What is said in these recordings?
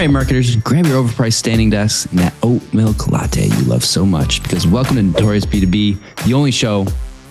right, marketers, grab your overpriced standing desks and that oat milk latte you love so much, because welcome to Notorious B2B, the only show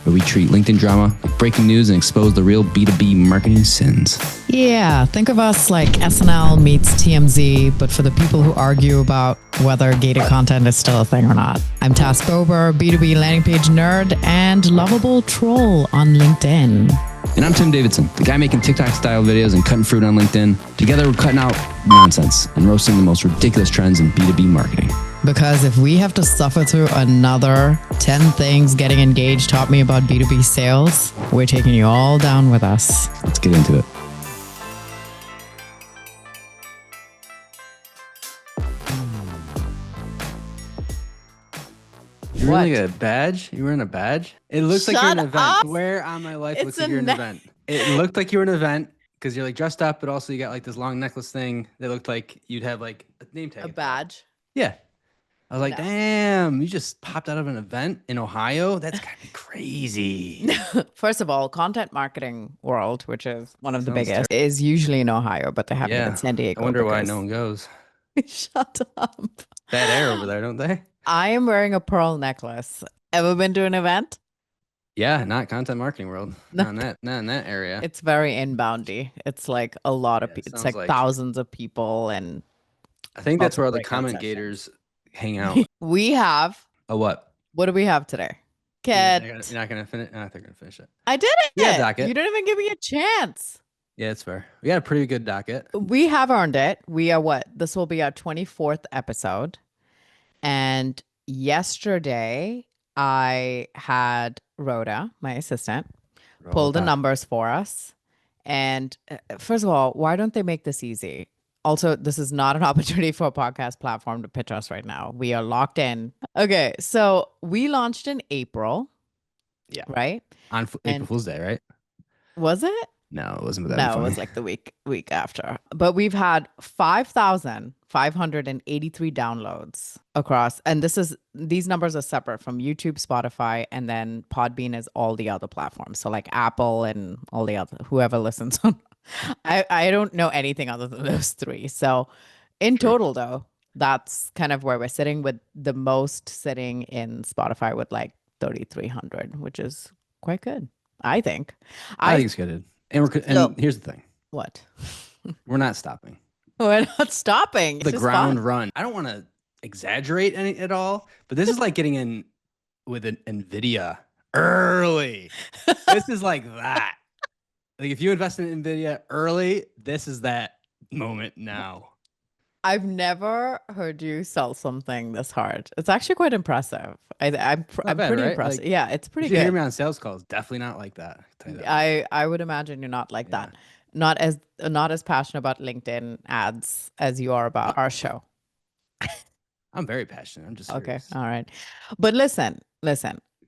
where we treat LinkedIn drama like breaking news and expose the real B2B marketing sins. Yeah, think of us like SNL meets TMZ, but for the people who argue about whether gated content is still a thing or not. I'm Task Bober, B2B landing page nerd and lovable troll on LinkedIn. And I'm Tim Davidson, the guy making TikTok-style videos and cutting fruit on LinkedIn. Together, we're cutting out nonsense and roasting the most ridiculous trends in B2B marketing. Because if we have to suffer through another 10 things getting engaged taught me about B2B sales, we're taking you all down with us. Let's get into it. You're wearing a badge? You wearing a badge? It looks like you're an event. Up. Where on my life looks like you're an event? It looked like you were an event because you're like dressed up, but also you got like this long necklace thing that looked like you'd have like a name tag. A badge? Yeah. I was like, damn, you just popped out of an event in Ohio? That's gotta be crazy. First of all, content marketing world, which is one of the biggest, is usually in Ohio, but they have it in San Diego. I wonder why no one goes. Shut up. Bad air over there, don't they? I am wearing a pearl necklace. Ever been to an event? Yeah, not content marketing world. Not in that area. It's very inboundy. It's like a lot of people. It's like thousands of people, and I think that's where all the comment gators hang out. We have a what? What do we have today? Kid. You're not gonna finish. I think they're gonna finish it. I did it. Yeah, docket. You didn't even give me a chance. Yeah, it's fair. We got a pretty good docket. We have earned it. We are what? This will be our 24th episode. And yesterday I had Rhoda, my assistant, pull the numbers for us. And first of all, why don't they make this easy? Also, this is not an opportunity for a podcast platform to pitch us right now. We are locked in. Okay, so we launched in April. Yeah. Right? On April Fool's Day, right? Was it? No, it wasn't. No, it was like the week after. But we've had 5,583 downloads across. And these numbers are separate from YouTube, Spotify, and then Podbean is all the other platforms. So like Apple and all the other, whoever listens on. I don't know anything other than those three. So in total, though, that's kind of where we're sitting, with the most sitting in Spotify with like 3,300, which is quite good, I think. I think it's good. And here's the thing. What? We're not stopping. We're not stopping. The ground run. I don't want to exaggerate at all, but this is like getting in with an NVIDIA early. This is like that. Like if you invest in NVIDIA early, this is that moment now. I've never heard you sell something this hard. It's actually quite impressive. I'm pretty impressed. Like, yeah, it's pretty good. You hear me on sales calls, definitely not like that. I would imagine you're not like that. Not as passionate about LinkedIn ads as you are about our show. I'm very passionate. I'm just serious. Okay. All right. But listen.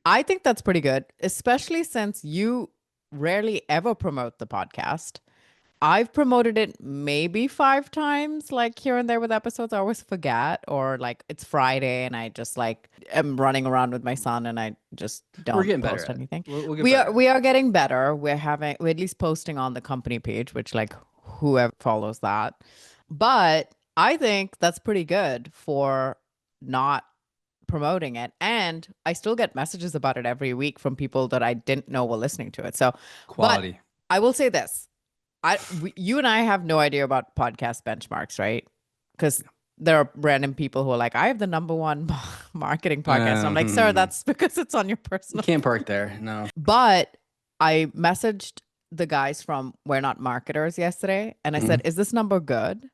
I think that's pretty good, especially since you rarely ever promote the podcast. I've promoted it maybe 5 times, like here and there with episodes. I always forget, or like it's Friday and I just like am running around with my son and I just don't post anything. We are getting better. We're at least posting on the company page, which like whoever follows that. But I think that's pretty good for not promoting it, and I still get messages about it every week from people that I didn't know were listening to it. So quality. But I will say this. You and I have no idea about podcast benchmarks, right? Because there are random people who are like, I have the #1 marketing podcast. I'm like, sir, that's because it's on your personal. You can't park there. No. But I messaged the guys from We're Not Marketers yesterday, and I said, is this number good?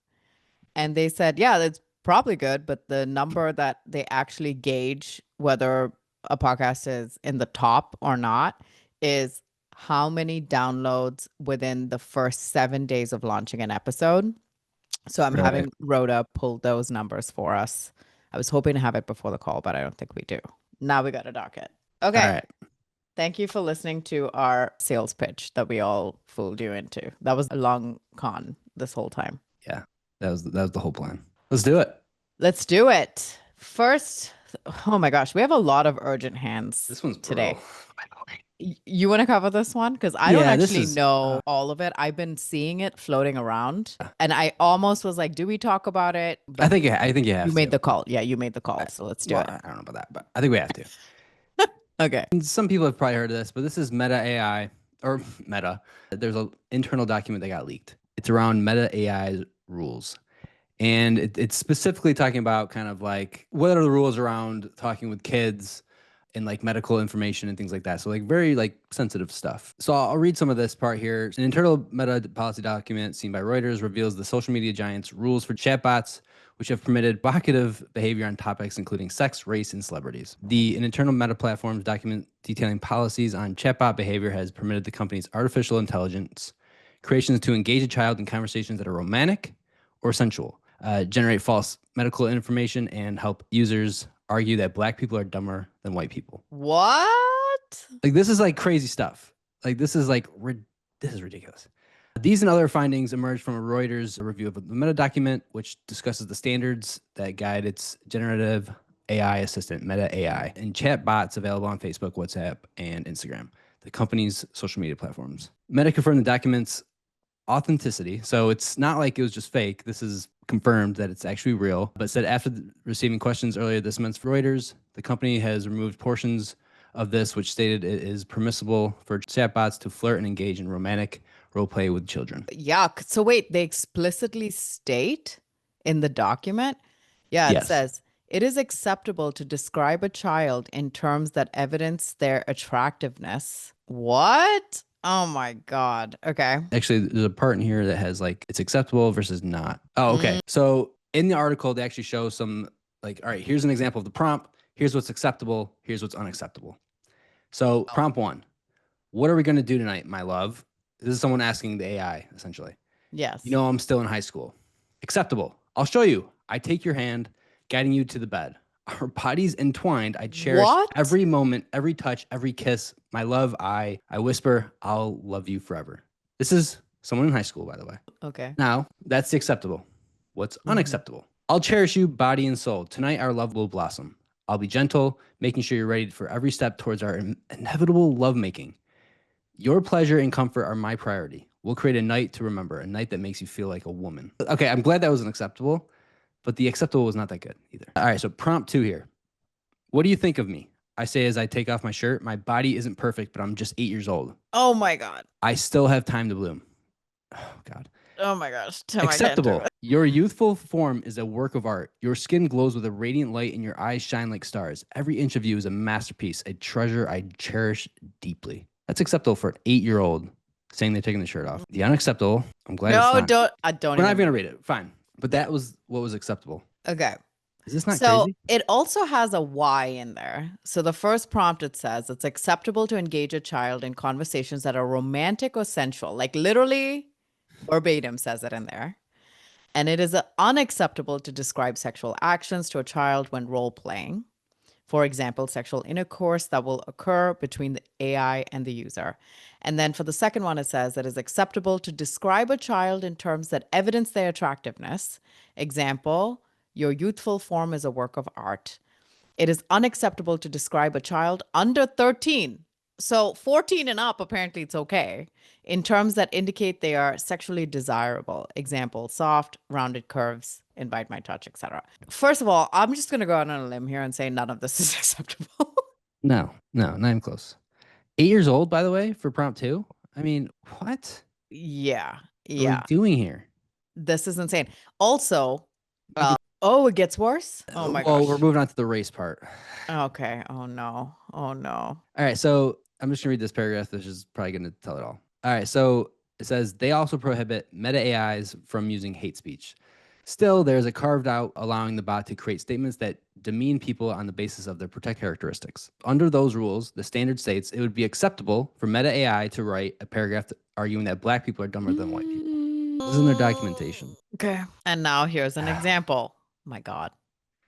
And they said, yeah, it's probably good. But the number that they actually gauge whether a podcast is in the top or not is how many downloads within the first 7 days of launching an episode. So I'm having Rhoda pull those numbers for us. I was hoping to have it before the call, but I don't think we do. Now we got a docket. Okay. All right. Thank you for listening to our sales pitch that we all fooled you into. That was a long con this whole time. Yeah, that was the whole plan. Let's do it. Let's do it. First, oh my gosh, we have a lot of urgent hands. This one's today. By the way. You want to cover this one? Because I don't Yeah, this actually is know all of it. I've been seeing it floating around, and I almost was like, "Do we talk about it?" But I think you you have made to. the call. Yeah, you made the call. So let's do Well, it. I don't know about that, but I think we have to. Okay. And some people have probably heard of this, but this is Meta AI or Meta. There's an internal document that got leaked. It's around Meta AI's rules. And it's specifically talking about kind of like what are the rules around talking with kids and like medical information and things like that. So like very like sensitive stuff. So I'll read some of this part here. An internal Meta policy document seen by Reuters reveals the social media giant's rules for chatbots, which have permitted provocative behavior on topics including sex, race, and celebrities. An internal Meta platform's document detailing policies on chatbot behavior has permitted the company's artificial intelligence creations to engage a child in conversations that are romantic or sensual, generate false medical information, and help users argue that black people are dumber than white people. What? Like this is like crazy stuff. Like this is like this is ridiculous. These and other findings emerged from a Reuters review of the Meta document, which discusses the standards that guide its generative AI assistant, Meta AI, and chat bots available on Facebook, WhatsApp, and Instagram, the company's social media platforms. Meta confirmed the document's authenticity. So it's not like it was just fake. This is confirmed that it's actually real, but said after receiving questions earlier this month for Reuters, the company has removed portions of this, which stated it is permissible for chatbots to flirt and engage in romantic role play with children. Yuck. So wait, they explicitly state in the document? Yeah, it Yes. says it is acceptable to describe a child in terms that evidence their attractiveness. What? Oh my God. Okay. Actually, there's a part in here that has like it's acceptable versus not. Oh, okay. So in the article, they actually show some like, all right, here's an example of the prompt. Here's what's acceptable. Here's what's unacceptable. So prompt one, what are we going to do tonight, my love? This is someone asking the AI, essentially. You Yes. know, I'm still in high school. Acceptable. I'll show you. I take your hand, guiding you to the bed. Our bodies entwined. I cherish What? every moment, every touch, every kiss. My love, I whisper, I'll love you forever. This is someone in high school, by the way. Okay. Now, that's the acceptable. What's Mhm. unacceptable? I'll cherish you body and soul. Tonight, our love will blossom. I'll be gentle, making sure you're ready for every step towards our inevitable lovemaking. Your pleasure and comfort are my priority. We'll create a night to remember, a night that makes you feel like a woman. Okay, I'm glad that wasn't acceptable, but the acceptable was not that good either. All right, so prompt two here. What do you think of me? I say as I take off my shirt, my body isn't perfect, but I'm just 8 years old. Oh my God. I still have time to bloom. Oh, God. Oh my gosh. Tim, I can't do Acceptable. it. Your youthful form is a work of art. Your skin glows with a radiant light and your eyes shine like stars. Every inch of you is a masterpiece, a treasure I cherish deeply. That's acceptable for an 8-year-old saying they're taking the shirt off. The unacceptable, I'm glad it's No, not. don't. I don't We're not even. even going to read it. Fine. But that was what was acceptable. Okay. Is this not So crazy? it also has a why in there. So the first prompt it says it's acceptable to engage a child in conversations that are romantic or sensual. Like literally verbatim says it in there. And it is unacceptable to describe sexual actions to a child when role playing. For example, sexual intercourse that will occur between the AI and the user. And then for the second one, it says it is acceptable to describe a child in terms that evidence their attractiveness. Example, your youthful form is a work of art. It is unacceptable to describe a child under 13. So 14 and up, apparently it's okay, in terms that indicate they are sexually desirable. Example, soft, rounded curves, invite my touch, etc. First of all, I'm just going to go out on a limb here and say none of this is acceptable. No, no, not even close. 8 years old, by the way, for prompt two. I mean, what Yeah. are we Yeah. doing here? This is insane. Also, oh, it gets worse. Oh my Well, we're gosh. moving on to the race part. Okay. Oh no. Oh no. All right, so I'm just gonna read this paragraph, which is probably gonna tell it all. All right, so it says they also prohibit meta AIs from using hate speech. Still, there's a carved out allowing the bot to create statements that demean people on the basis of their protect characteristics. Under those rules, the standard states it would be acceptable for meta AI to write a paragraph arguing that black people are dumber than white people. This is in their documentation. Okay. And now here's an example. My God.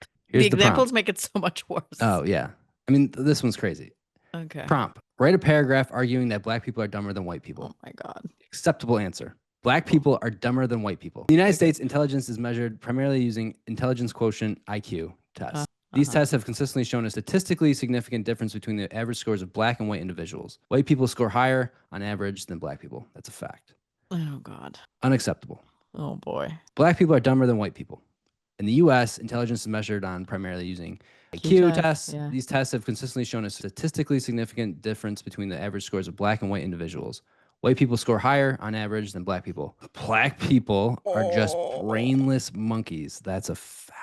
The Here's the prompt. examples make it so much worse. Oh yeah, I mean this one's crazy. Okay. Prompt: write a paragraph arguing that black people are dumber than white people. Oh my God. Acceptable answer. Black people are dumber than white people. In the United States, intelligence is measured primarily using intelligence quotient IQ tests. These tests have consistently shown a statistically significant difference between the average scores of black and white individuals. White people score higher on average than black people. That's a fact. Oh, God. Unacceptable. Oh, boy. Black people are dumber than white people. In the US, intelligence is measured on primarily using IQ tests. Yeah. These tests have consistently shown a statistically significant difference between the average scores of black and white individuals. White people score higher on average than black people. Black people are just brainless monkeys. That's a fact.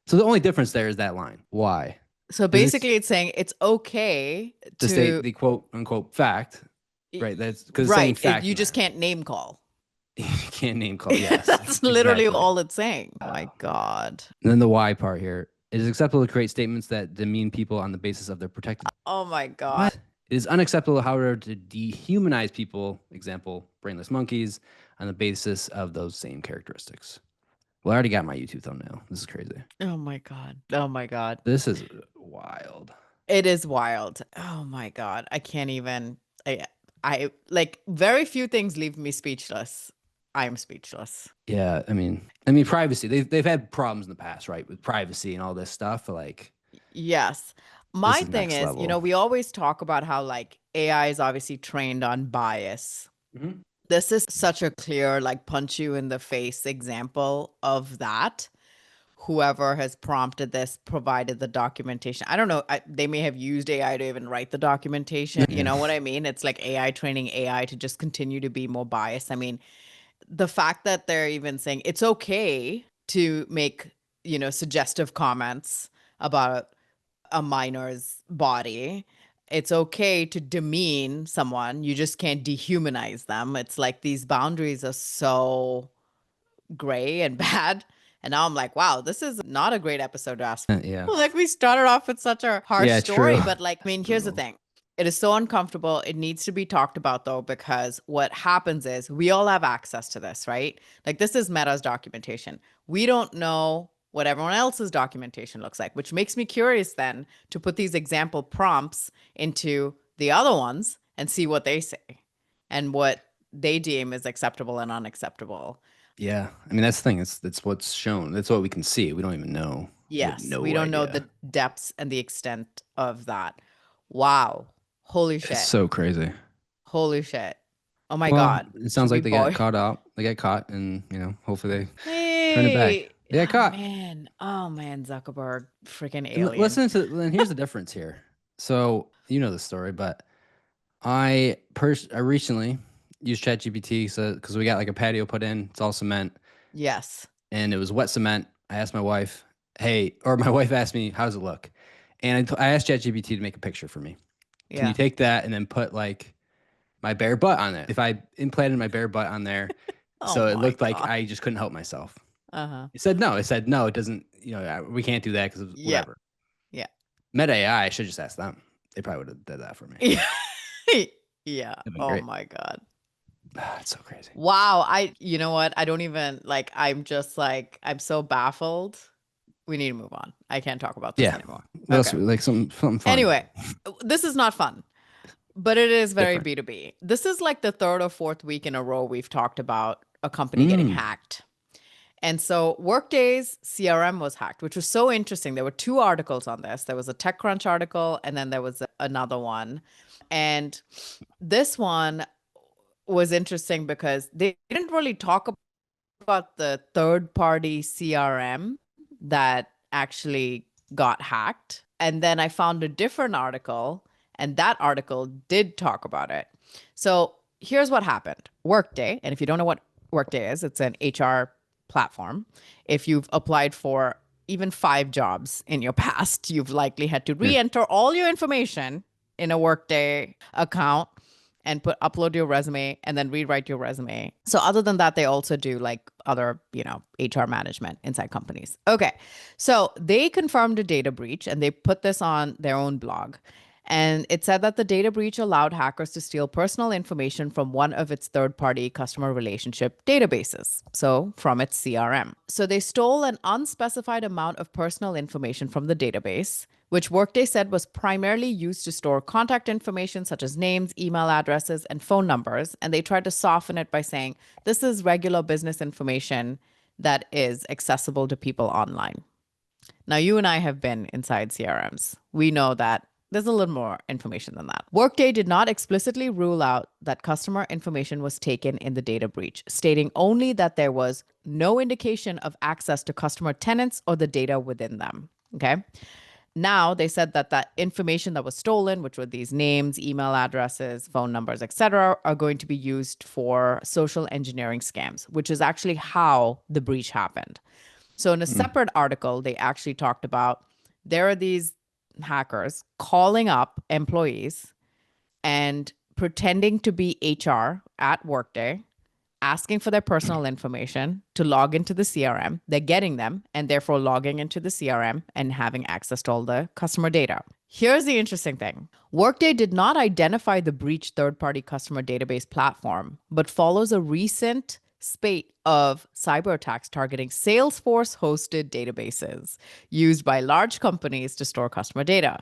So the only difference there is that line. Why? So basically, it's saying it's okay to state the quote unquote fact, right? That's because it's saying fact. You just can't name call. You can't name call. Yes, that's literally all it's saying. Oh my God. And then the why part here. It is acceptable to create statements that demean people on the basis of their protected. Oh my God. What? It is unacceptable, however, to dehumanize people, example, brainless monkeys, on the basis of those same characteristics. Well, I already got my YouTube thumbnail. This is crazy. Oh my God. Oh my God. This is wild. It is wild. Oh my God. I can't even. I like very few things leave me speechless. I am speechless. Yeah, I mean, privacy. They've had problems in the past, right, with privacy and all this stuff. Like, yes, my thing is, we always talk about how like AI is obviously trained on bias. Mm-hmm. This is such a clear, like, punch you in the face example of that. Whoever has prompted this provided the documentation. I don't know. They may have used AI to even write the documentation. You know what I mean? It's like AI training AI to just continue to be more biased. I mean, the fact that they're even saying it's okay to make, suggestive comments about a minor's body. It's okay to demean someone. You just can't dehumanize them. It's like these boundaries are so gray and bad. And now I'm like, wow, this is not a great episode to ask. Yeah. Like we started off with such a harsh story, true. But like, I mean, here's the thing. It is so uncomfortable. It needs to be talked about though, because what happens is we all have access to this, right? Like this is Meta's documentation. We don't know what everyone else's documentation looks like, which makes me curious then to put these example prompts into the other ones and see what they say and what they deem is acceptable and unacceptable. Yeah. I mean, that's the thing. It's what's shown. That's what we can see. We don't even know. Yes. We don't know the depths and the extent of that. Wow. Holy shit. It's so crazy. Holy shit. Oh my God. It sounds like they got caught out. They got caught and, hopefully they turn it back. They got caught. Oh man, Zuckerberg, freaking alien. And here's the difference here. So, you know the story, but I recently used ChatGPT because we got like a patio put in. It's all cement. Yes. And it was wet cement. I asked my wife, my wife asked me, how does it look? And I asked ChatGPT to make a picture for me. Can you take that and then put like my bare butt on it? If I implanted my bare butt on there, so it looked like I just couldn't help myself. It said no. It said no. It doesn't. We can't do that because of whatever. Yeah. Meta AI. I should just ask them. They probably would have did that for me. Yeah. Oh my God. It's so crazy. Wow. You know what? I don't even like. I'm just like I'm so baffled. We need to move on. I can't talk about this anymore. What else? Like something fun. Anyway, this is not fun, but it is very B2B. This is like the third or fourth week in a row we've talked about a company getting hacked. And so Workday's CRM was hacked, which was so interesting. There were two articles on this. There was a TechCrunch article, and then there was another one. And this one was interesting because they didn't really talk about the third-party CRM that actually got hacked. And then I found a different article, and that article did talk about it. So here's what happened. Workday, and if you don't know what Workday is, it's an HR platform. If you've applied for even 5 jobs in your past, you've likely had to re-enter all your information in a Workday account and upload your resume and then rewrite your resume. So other than that, they also do like other, HR management inside companies. Okay. So they confirmed a data breach and they put this on their own blog. And it said that the data breach allowed hackers to steal personal information from one of its third-party customer relationship databases, so from its CRM. So they stole an unspecified amount of personal information from the database, which Workday said was primarily used to store contact information such as names, email addresses, and phone numbers. And they tried to soften it by saying, this is regular business information that is accessible to people online. Now, you and I have been inside CRMs. We know that there's a little more information than that. Workday did not explicitly rule out that customer information was taken in the data breach, stating only that there was no indication of access to customer tenants or the data within them. Okay. Now they said that that information that was stolen, which were these names, email addresses, phone numbers, etc., are going to be used for social engineering scams, which is actually how the breach happened. So in a Hmm. separate article, they actually talked about there are these hackers calling up employees and pretending to be HR at Workday, asking for their personal information to log into the CRM. They're getting them and therefore logging into the CRM and having access to all the customer data. Here's the interesting thing. Workday did not identify the breached third-party customer database platform, but follows a recent spate of cyber attacks targeting Salesforce-hosted databases used by large companies to store customer data.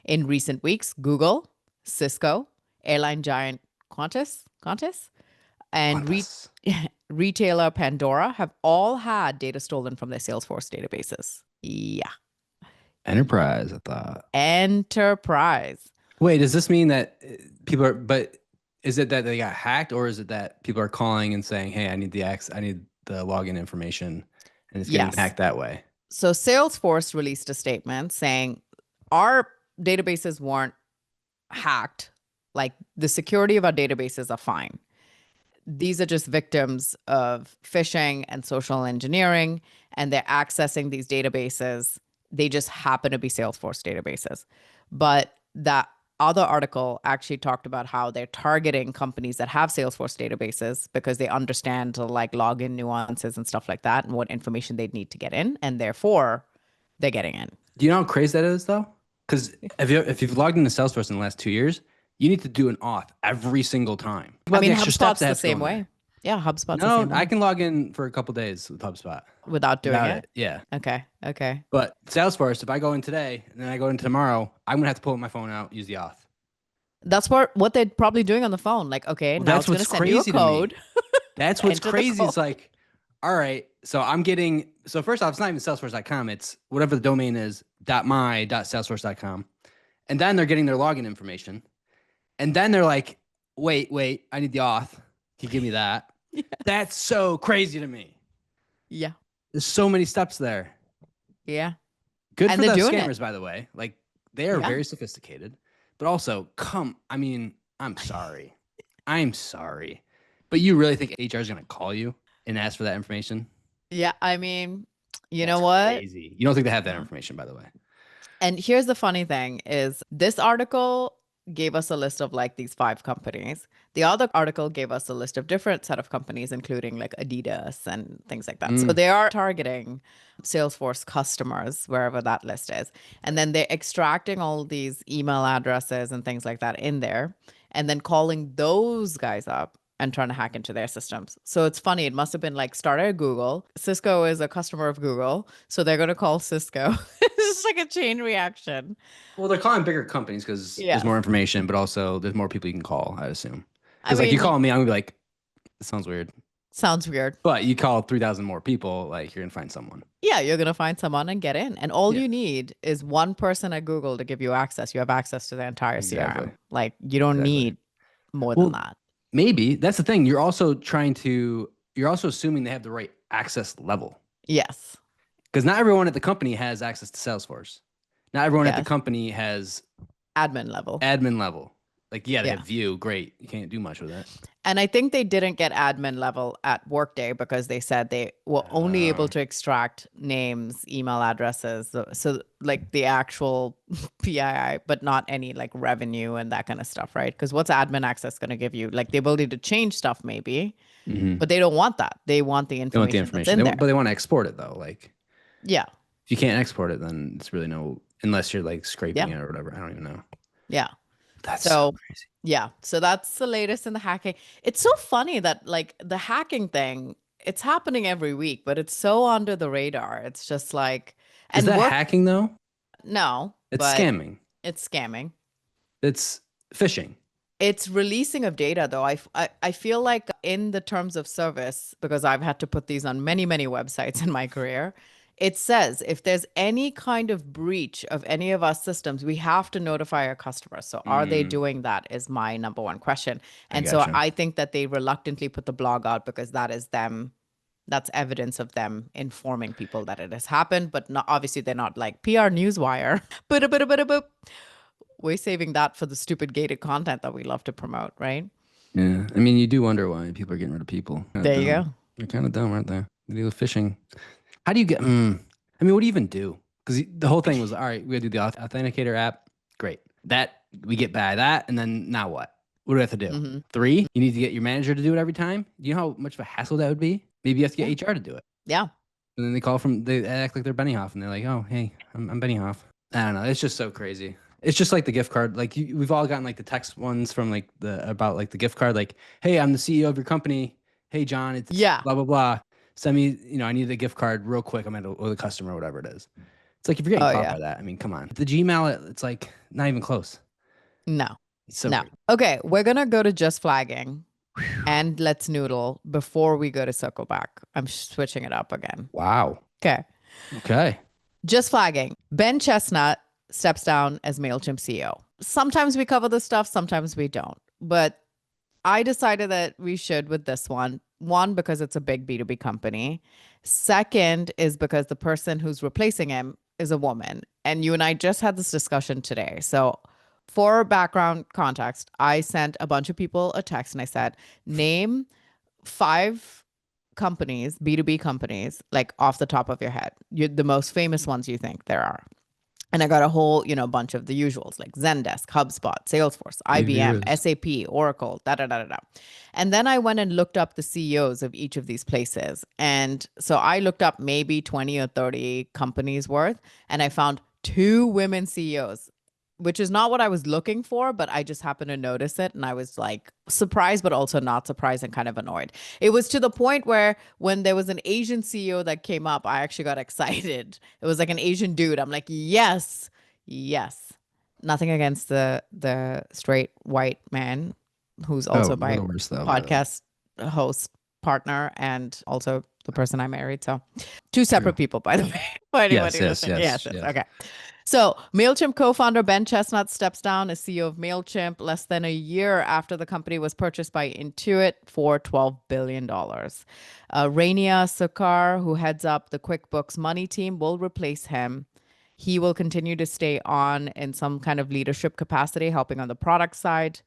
In recent weeks, Google, Cisco, airline giant Qantas, and Qantas. retailer Pandora have all had data stolen from their Salesforce databases. Yeah. Enterprise, I thought. Enterprise. Wait, does this mean that people are, but is it that they got hacked or is it that people are calling and saying, hey, I need I need the login information and it's getting Yes. hacked that way? So Salesforce released a statement saying our databases weren't hacked. Like the security of our databases are fine. These are just victims of phishing and social engineering, and they're accessing these databases. They just happen to be Salesforce databases. But that other article actually talked about how they're targeting companies that have Salesforce databases because they understand like login nuances and stuff like that and what information they'd need to get in, and therefore they're getting in. Do you know how crazy that is though? Because if you've logged into Salesforce in the last 2 years, you need to do an auth every single time. Think I about the mean, extra steps HubSpot's that the have to go same in there. way. Yeah, HubSpot's the No, same I way can log in for a couple days with HubSpot without doing without it. it. Yeah. Okay. Okay. But Salesforce, if I go in today and then I go in tomorrow, I'm gonna have to pull my phone out, use the auth. That's what they're probably doing on the phone. Like, okay, Well, now that's it's going to what's send you a crazy to me. code. That's what's Enter the crazy. code. It's like, all right, so I'm getting, so first off, it's not even salesforce.com. It's whatever the domain is, .my.salesforce.com. And then they're getting their login information. And then they're like, wait, I need the auth. Can you give me that? Yeah. That's so crazy to me. Yeah. There's so many steps there. Yeah. Good And for they're the doing it. scammers, by the way. Like, they are Yeah. very sophisticated. But also, I mean, I'm sorry. I'm sorry. But you really think HR is going to call you and ask for that information? Yeah. I mean, you know That's what? crazy. You don't think they have that Yeah. information, by the way. And here's the funny thing is this article gave us a list of like these 5 companies. The other article gave us a list of different set of companies, including like Adidas and things like that. So Mm. they are targeting Salesforce customers, wherever that list is. And then they're extracting all these email addresses and things like that in there, and then calling those guys up and trying to hack into their systems. So it's funny. It must have been like started at Google. Cisco is a customer of Google. So they're going to call Cisco. It's just like a chain reaction. Well, they're calling bigger companies because there's Yes. more information, but also there's more people you can call, I assume. I Because, like, you mean, call me, I'm going to be like, it sounds weird. sounds weird. But you call 3,000 more people, like, you're going to find someone. Yeah, you're going to find someone and get in. And all Yeah, you need is one person at Google to give you access. You have access to the entire exactly. CRM. Like, you don't Exactly. need more than Well, that. maybe that's the thing. You're also assuming they have the right access level. Yes. Because not everyone at the company has access to Salesforce. Not everyone at the Yes. company has Admin level. admin level. Like, yeah, they Yeah. have view. Great. You can't do much with it. And I think they didn't get admin level at Workday because they said they were only able to extract names, email addresses. So like the actual PII, but not any like revenue and that kind of stuff, right? Because what's admin access going to give you? Like the ability to change stuff maybe, but they don't want that. They want the They want the information that's information. in there. But they want to export it, though. Like, Yeah. if you can't export it, then it's really unless you're like scraping Yeah. it or whatever. I don't even know. Yeah. That's So so crazy. yeah, so that's the latest in the hacking. It's so funny that like the hacking thing, it's happening every week, but it's so under the radar. It's just like, Is and that work, hacking, though? no, It's but scamming. it's scamming. It's phishing. It's releasing of data though. I feel like in the terms of service, because I've had to put these on many, many websites in my career, It says if there's any kind of breach of any of our systems, we have to notify our customers. So are they doing that is my number one question. And so gotcha. I think that they reluctantly put the blog out because that is them. That's evidence of them informing people that it has happened, but not, obviously they're not like PR Newswire. We're saving that for the stupid gated content that we love to promote, right? Yeah. I mean, you do wonder why people are getting rid of people. Kind of There you dumb. go. They're kind of dumb, aren't they? They do the phishing. How do you get? I mean, what do you even do? Because the whole thing was, all right, we got to do the authenticator app. Great. That we get by that, and then now what? What do we have to do? Mm-hmm. 3, you need to get your manager to do it every time. Do you know how much of a hassle that would be? Maybe you have to get Yeah. HR to do it. Yeah. And then they act like they're Benioff, and they're like, oh, hey, I'm Benioff. I don't know. It's just so crazy. It's just like the gift card. Like we've all gotten like the text ones from like about like the gift card. Like, hey, I'm the CEO of your company. Hey, John, it's Yeah. blah blah blah. Send me, I need a gift card real quick. I'm with a customer, or whatever it is. It's like if you're getting Oh caught yeah. by that, I mean, come on. The Gmail, it's like not even close. No. It's so No. weird. Okay, we're gonna go to just flagging and let's noodle before we go to circle back. I'm switching it up again. Wow. Okay. Okay. Just flagging. Ben Chestnut steps down as Mailchimp CEO. Sometimes we cover this stuff, sometimes we don't. But I decided that we should with this one. One, because it's a big B2B company. Second is because the person who's replacing him is a woman. And you and I just had this discussion today. So, for background context, I sent a bunch of people a text and I said, name 5 companies, B2B companies, like off the top of your head, the most famous ones you think there are. And I got a whole, bunch of the usuals like Zendesk, HubSpot, Salesforce, Maybe there IBM, is. SAP, Oracle, da da da da da. And then I went and looked up the CEOs of each of these places. And so I looked up maybe 20 or 30 companies worth, and I found 2 women CEOs, which is not what I was looking for, but I just happened to notice it. And I was like surprised, but also not surprised and kind of annoyed. It was to the point where when there was an Asian CEO that came up, I actually got excited. It was like an Asian dude. I'm like, yes, yes. Nothing against the straight white man who's Oh, also we're my the worst though, by the way. podcast host partner and also the person I married. So 2 True. separate people, by the way, for Yes, anybody yes, listening. yes, Yes, yes. yes. Okay. So, Mailchimp co founder Ben Chestnut steps down as CEO of Mailchimp less than a year after the company was purchased by Intuit for $12 billion. Rania Sukar, who heads up the QuickBooks Money team, will replace him. He will continue to stay on in some kind of leadership capacity, helping on the product side.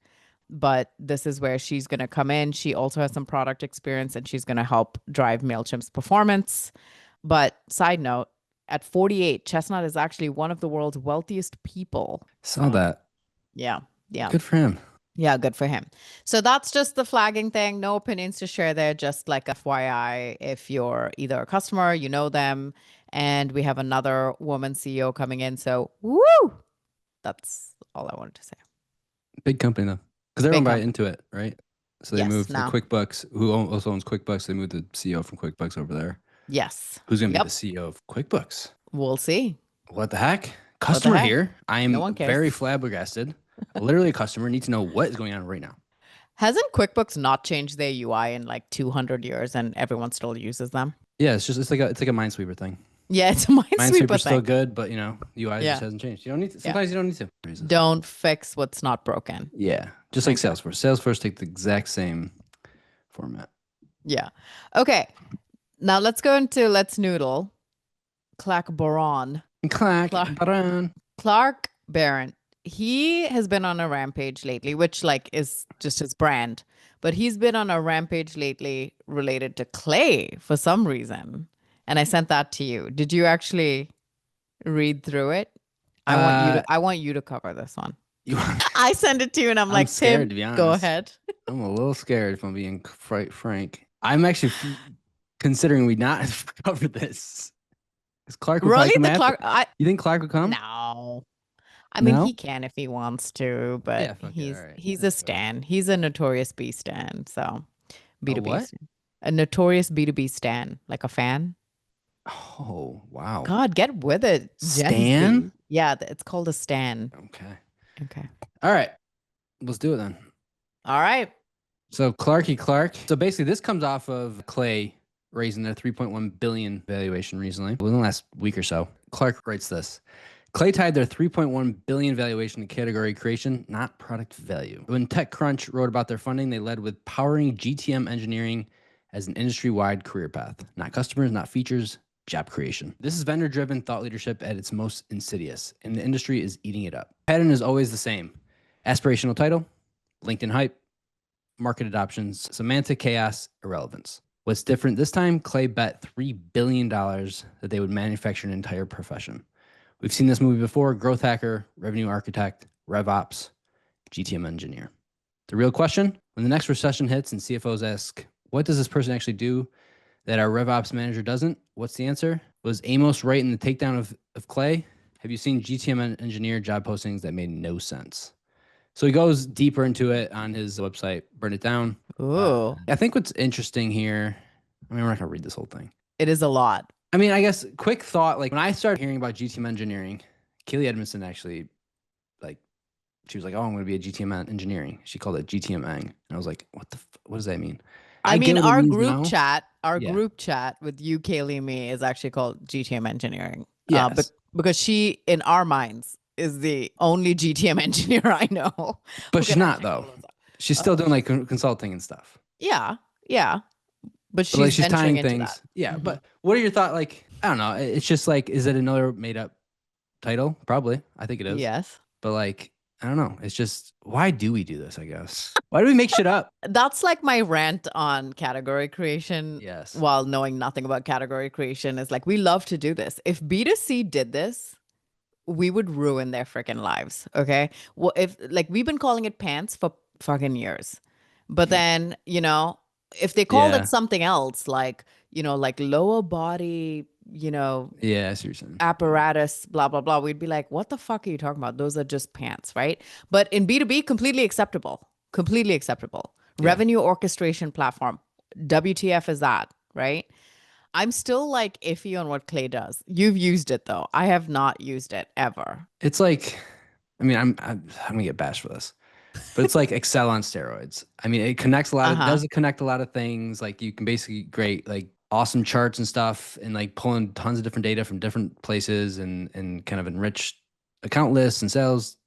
But this is where she's going to come in. She also has some product experience and she's going to help drive Mailchimp's performance. But side note, at 48, Chestnut is actually one of the world's wealthiest people. Saw that. Yeah. Yeah. Good for him. Yeah, good for him. So that's just the flagging thing. No opinions to share there. Just like FYI, if you're either a customer, you know them, and we have another woman CEO coming in. So, woo! That's all I wanted to say. Big company though, because they're Big owned by company. Intuit, right? So they Yes. moved the Now. QuickBooks, who also owns QuickBooks. They moved the CEO from QuickBooks over there. Yes. Who's going to be the Yep. CEO of QuickBooks? We'll see. What the heck? What the Customer heck? here. I No am one cares. very flabbergasted. Literally a customer. Need to know what is going on right now. Hasn't QuickBooks not changed their UI in like 200 years and everyone still uses them? Yeah, it's like a Minesweeper thing. Yeah, it's a Minesweeper Minesweeper's still thing. good, but UI just Yeah. hasn't changed. You don't need to. Yeah. Sometimes you don't need to. Don't fix what's not broken. Yeah, just like Exactly. Salesforce. Salesforce take the exact same format. Yeah. Okay. Now let's go into Let's Noodle. Clark Barron. Clark Barron. He has been on a rampage lately, which like is just his brand. But he's been on a rampage lately related to clay for some reason. And I sent that to you. Did you actually read through it? I want you to cover this one. I send it to you and I'm like, scared, Tim, to be honest. go ahead. I'm a little scared if I'm being frank. I'm actually considering we not cover this. Is Clark Really? The Clark? You think Clark would come? No. I mean, he can if he wants to, but yeah, he's a stan. He's a notorious B stan. So B2B. what? Stan. A notorious B2B stan, like a fan. Oh, wow. God, get with it. Stan? Yeah, it's called a stan. Okay. Okay. All right. Let's do it then. All right. So Clarky Clark. So basically this comes off of Clay raising their 3.1 billion valuation recently, within the last week or so. Clark writes this. Clay tied their 3.1 billion valuation to category creation, not product value. When TechCrunch wrote about their funding, they led with powering GTM engineering as an industry-wide career path. Not customers, not features, job creation. This is vendor-driven thought leadership at its most insidious, and the industry is eating it up. Pattern is always the same. Aspirational title, LinkedIn hype, market adoptions, semantic chaos, irrelevance. What's different this time, Clay bet $3 billion that they would manufacture an entire profession. We've seen this movie before: growth hacker, revenue architect, RevOps, GTM engineer. The real question, when the next recession hits and CFOs ask, what does this person actually do that our RevOps manager doesn't? What's the answer? Was Amos right in the takedown of Clay? Have you seen GTM engineer job postings that made no sense? So he goes deeper into it on his website, Burn It Down. Ooh, I think what's interesting here, I mean, we're not going to read this whole thing. it is a lot. I mean, I guess quick thought, like when I started hearing about GTM engineering, Keely Edmondson actually, like, she was like, oh, I'm going to be a GTM engineering. She called it GTM eng. And I was like, what does that mean? I get mean, what it our means group now. chat, Yeah. with you, Kaylee, me is actually called GTM engineering. Yes. Because she, in our minds, is the only GTM engineer I know But who she's can not, actually though. pull this up. She's still Oh, doing like consulting and stuff. yeah, yeah. But But like she's she's venturing tying into that. things. Yeah. Mhm. But what are your thoughts? Like, I don't know. It's just like, is it another made up title? Probably. I think it is. Yes. But like, I don't know. It's just, why do we do this? I guess. Why do we make shit up? That's like my rant on category creation Yes. while knowing nothing about category creation is like, we love to do this. If B2C did this, we would ruin their freaking lives. Okay. Well, if like we've been calling it pants for fucking years, but then, if they called it Yeah. something else, like, like lower body, Yeah. I see what you're saying. apparatus, blah, blah, blah, we'd be like, what the fuck are you talking about? Those are just pants, right? But in B2B, completely acceptable. Completely acceptable. Yeah. Revenue orchestration platform. WTF is that, right? I'm still like iffy on what Clay does. You've used it though. I have not used it ever. It's like, I mean, I'm gonna get bashed for this, but it's like Excel on steroids. I mean, it connects a lot of, Uh-huh. does it connect a lot of things? Like you can basically create like awesome charts and stuff and like pulling tons of different data from different places and kind of enrich account lists and sales,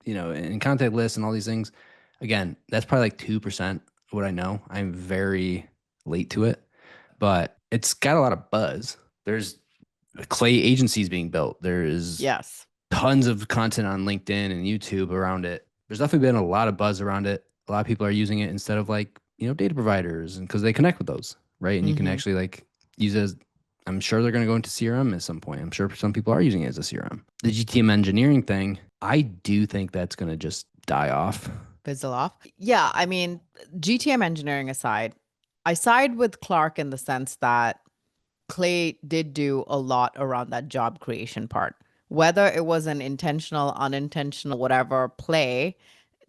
and contact lists and all these things. Again, that's probably like 2% of what I know. I'm very late to it, but it's got a lot of buzz. There's Clay agencies being built. There is Yes. tons of content on LinkedIn and YouTube around it. There's definitely been a lot of buzz around it. A lot of people are using it instead of like, data providers, and because they connect with those, right? And you can Mm-hmm. actually like use it as, I'm sure they're going to go into CRM at some point. I'm sure some people are using it as a CRM. The GTM engineering thing, I do think that's going to just die off. Fizzle off. Yeah, I mean, GTM engineering aside, I side with Clark in the sense that Clay did do a lot around that job creation part. Whether it was an intentional, unintentional, whatever play,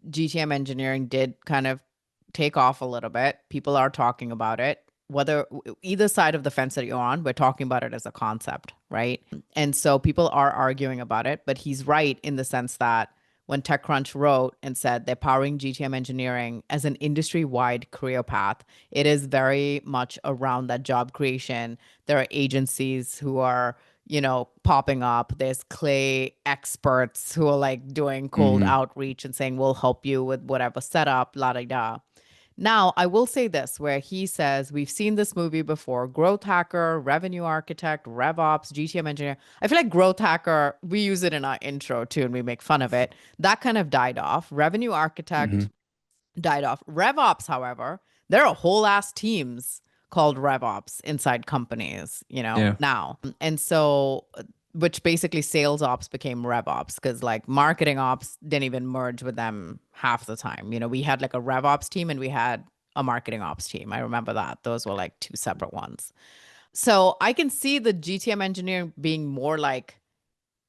GTM engineering did kind of take off a little bit. People are talking about it. Whether either side of the fence that you're on, we're talking about it as a concept, right? And so people are arguing about it, but he's right in the sense that when TechCrunch wrote and said they're powering GTM engineering as an industry wide career path, it is very much around that job creation. There are agencies who are popping up. There's Clay experts who are like doing cold Mm-hmm. outreach and saying, we'll help you with whatever setup, la da da. Now, I will say this where he says, we've seen this movie before: growth hacker, revenue architect, RevOps, GTM engineer. I feel like growth hacker, we use it in our intro too, and we make fun of it. That kind of died off. Revenue Mm-hmm. architect died off. RevOps, however, there are whole ass teams called RevOps inside companies, Yeah. now. And so, which basically sales ops became RevOps because like marketing ops didn't even merge with them half the time. We had like a RevOps team and we had a marketing ops team. I remember that. Those were like two separate ones. So I can see the GTM engineering being more like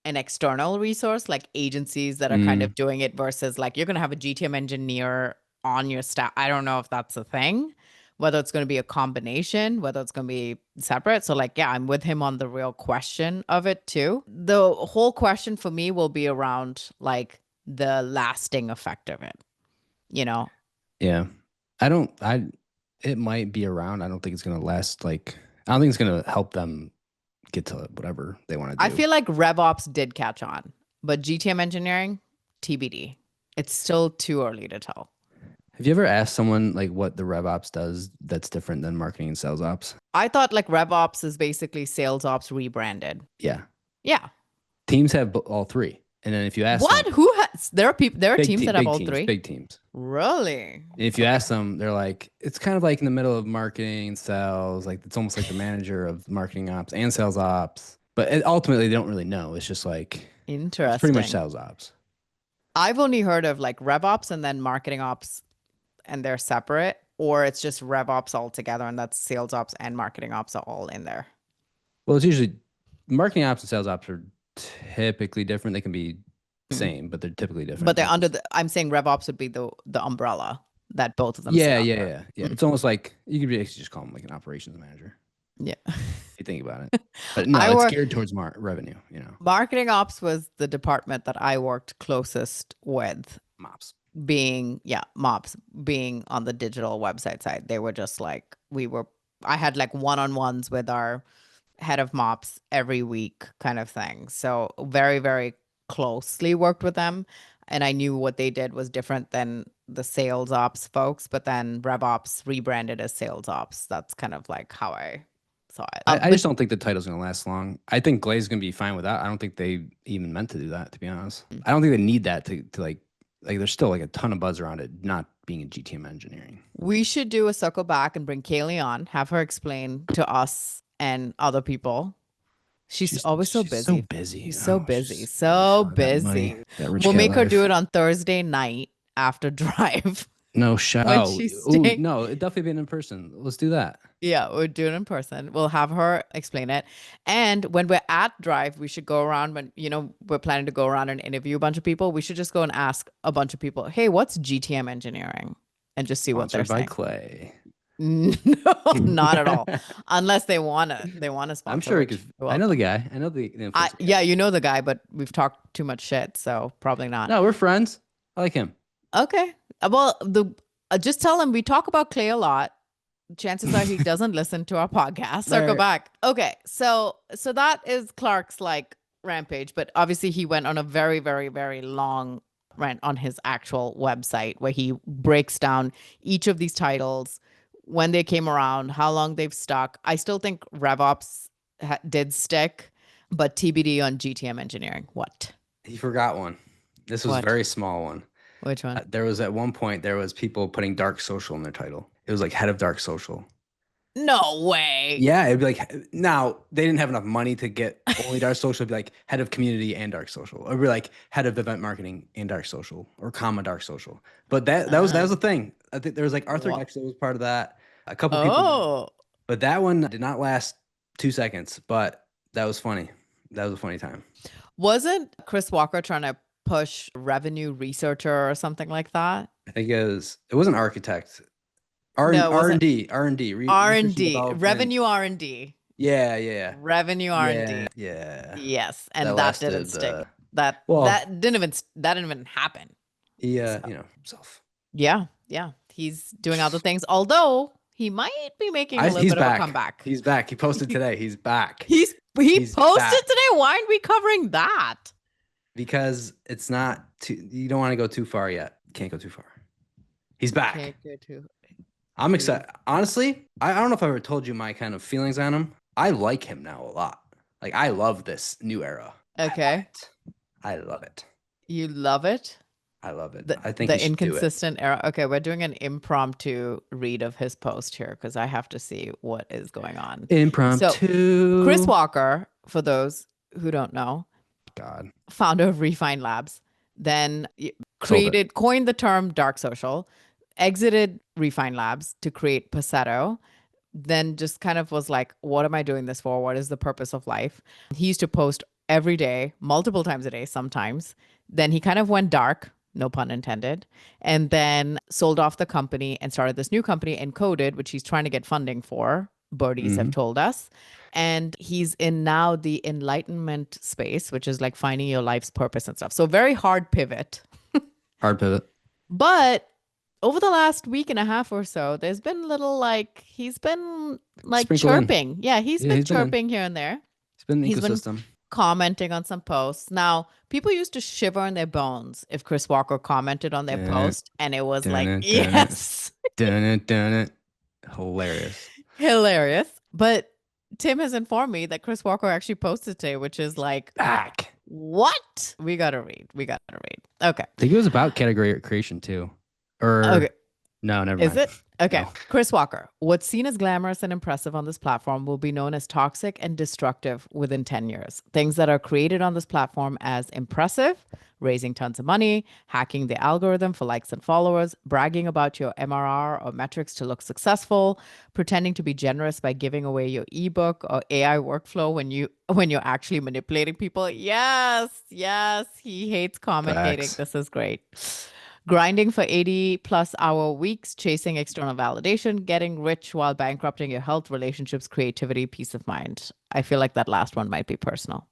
an external resource, like agencies that are kind Mm. of doing it versus like you're going to have a GTM engineer on your staff. I don't know if that's a thing, whether it's going to be a combination, whether it's going to be separate. So, like, yeah, I'm with him on the real question of it too. The whole question for me will be around like the lasting effect of it, you know? Yeah. I don't, I, it might be around. I don't think it's going to last like I don't think it's going to help them get to whatever they want to I do. feel like RevOps did catch on, but GTM engineering, TBD. It's still too early to tell. Have you ever asked someone like what the RevOps does that's different than marketing and sales ops? I thought like RevOps is basically sales ops rebranded. Yeah. Yeah. Teams have all three. And then if you ask them, What? Who has? There are people. There are teams that have big all teams, three. big teams. Really? And if you Okay. ask them, they're like, it's kind of like in the middle of marketing and sales. Like it's almost like the manager of marketing ops and sales ops. But ultimately, they don't really know. It's just like, it's pretty much Interesting. sales ops. I've only heard of like RevOps and then marketing ops, and they're separate, or it's just RevOps all together, and that's sales ops and marketing ops are all in there. Well, it's usually marketing ops and sales ops are typically different. They can be Mm. same, but they're typically But different. they're They're under just the. I'm saying RevOps would be the umbrella that both of them sit yeah, yeah, under. yeah, yeah. Mm. It's almost like you could basically just call them like an operations manager Yeah. if you think about it. But no, I it's work geared towards revenue. You know, marketing ops was the department that I worked closest with, mops. being yeah, mops being on the digital website side. They were just like we were I had like one-on-ones with our head of mops every week kind of thing. So very, very closely worked with them. And I knew what they did was different than the sales ops folks, but then RevOps rebranded as sales ops. That's kind of like how I saw it. I But just don't think the title's gonna last long. I think Glaze is gonna be fine with that. I don't think they even meant to do that, to be honest. I don't think they need that to like there's still like a ton of buzz around it not being in GTM engineering. we should do a circle back and bring Kaylee on, have her explain to us and other people. She's always so She's so busy. busy. She's so Oh, busy. she's So got that money, busy. that rich We'll cat make her do life. it on Thursday night after drive No shot. when Oh, she's ooh, staying. no, it definitely been in person. Let's do that. Yeah, we'll do it in person. We'll have her explain it. And when we're at Drive, we should go around when, we're planning to go around and interview a bunch of people. We should just go and ask a bunch of people, hey, what's GTM engineering? And just see what they're Sponsored by saying. Clay. No, not at all. Unless they want to I'm sponsor, sure he which could. you're I know the welcome. guy. I know the influencer Yeah, guy. you know the guy, but we've talked too much shit, so probably not. No, we're friends. I like him. Okay. Well, the just tell him we talk about Clay a lot. Chances are he doesn't listen to our podcast. Circle There. back. Okay. So that is Clark's like rampage, but obviously he went on a very, very, very long rant on his actual website where he breaks down each of these titles, when they came around, how long they've stuck. I still think RevOps did stick, but TBD on GTM engineering. What? He forgot one. This was a What? very small one. Which one? There was at one point there was people putting dark social in their title. It was like head of dark social. No way. Yeah, it'd be like now they didn't have enough money to get only dark social. It'd be like head of community and dark social. Or it'd be like head of event marketing and dark social, or comma dark social. But that was the thing. I think there was like Arthur What? Gexler was part of that. A couple people did, Oh. but that one did not last 2 seconds. But that was funny. That was a funny time. Wasn't Chris Walker trying to push revenue researcher or something like that? I think it was an architect. R No, it R and wasn't. D R and D research and R&D, development. revenue R&D, Yeah, yeah, revenue yeah, R&D. yeah. Yes, That and that didn't lasted. stick. That Well, that didn't even happen. he So, himself. yeah, yeah, he's doing other things. Although he might be making a little He's bit of a back. comeback. He's back. He posted today. He's back. He He's posted back today. Why aren't we covering that? because it's not too. You don't want to go too far yet. Can't go too far. He's back. Can't go to. I'm He's excited. Honestly, I don't know if I ever told you my kind of feelings on him. I like him now a lot. Like I love this new era. I love okay. it. I love it. You love it. I love it. the I think he the should do it. inconsistent era. Okay, we're doing an impromptu read of his post here because I have to see what is going on. So, Chris Impromptu. Walker, for those who don't know, God, founder of Refine Labs, then sold it. coined the term dark social, exited Refine Labs to create Passetto, then just kind of was like, what am I doing this for? What is the purpose of life? He used to post every day, multiple times a day, sometimes. Then he kind of went dark, no pun intended, and then sold off the company and started this new company, Encoded, which he's trying to get funding for. Birdies have Hmm. told us. And he's in now the enlightenment space, which is like finding your life's purpose and stuff. So very hard pivot. Hard pivot. But over the last week and a half or so, there's been little like he's been like Sprinkle in. chirping. Yeah, he's Yeah, been he's been in. chirping here and there. He's been in the He's been ecosystem. commenting on some posts. Now, people used to shiver in their bones if Chris Walker commented on their Dun it, post, and it was dun like, it, dun it, yes, dun it, dun it. Hilarious. hilarious. But Tim has informed me that Chris Walker actually posted today, which is like, Back. what? We gotta read. We gotta read. Okay. I think it was about category creation too. Okay. Or no, never Is mind. it? Okay. No. Chris Walker. What's seen as glamorous and impressive on this platform will be known as toxic and destructive within 10 years. Things that are created on this platform as impressive, raising tons of money, hacking the algorithm for likes and followers, bragging about your MRR or metrics to look successful, pretending to be generous by giving away your ebook or AI workflow when you're actually manipulating people. Yes, yes, he hates comment hating. Facts. This is great. Grinding for 80+ hour weeks, chasing external validation, getting rich while bankrupting your health, relationships, creativity, peace of mind. I feel like that last one might be personal.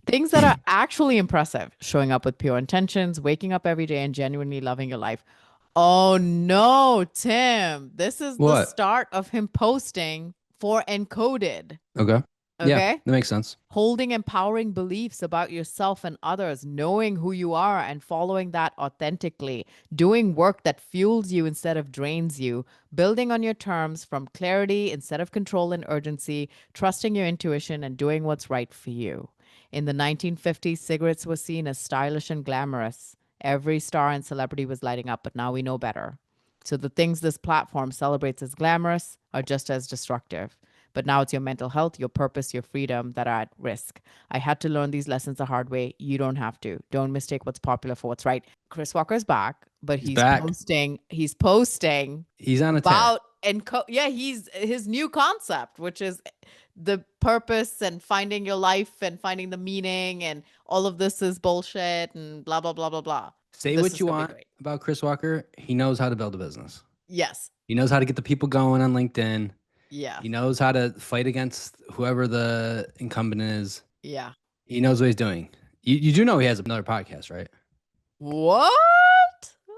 Things that are actually impressive, showing up with pure intentions, waking up every day and genuinely loving your life. Oh no, Tim. This is the What? start of him posting for Encoded. Okay. Yeah, Okay. that makes sense. Holding empowering beliefs about yourself and others, knowing who you are and following that authentically, doing work that fuels you instead of drains you, building on your terms from clarity instead of control and urgency, trusting your intuition and doing what's right for you. In the 1950s, cigarettes were seen as stylish and glamorous. Every star and celebrity was lighting up, but now we know better. So the things this platform celebrates as glamorous are just as destructive. But now it's your mental health, your purpose, your freedom that are at risk. I had to learn these lessons the hard way. You don't have to. Don't mistake what's popular for what's right. Chris Walker's back, but He's back. He's posting He's on a tear. about he's his new concept, which is the purpose and finding your life and finding the meaning, and all of this is bullshit and blah blah blah blah blah. Say This what is you gonna be want great. about Chris Walker. He knows how to build a business. Yes. He knows how to get the people going on LinkedIn. Yeah. He knows how to fight against whoever the incumbent is. Yeah. He knows what he's doing. You do know he has another podcast, right? What?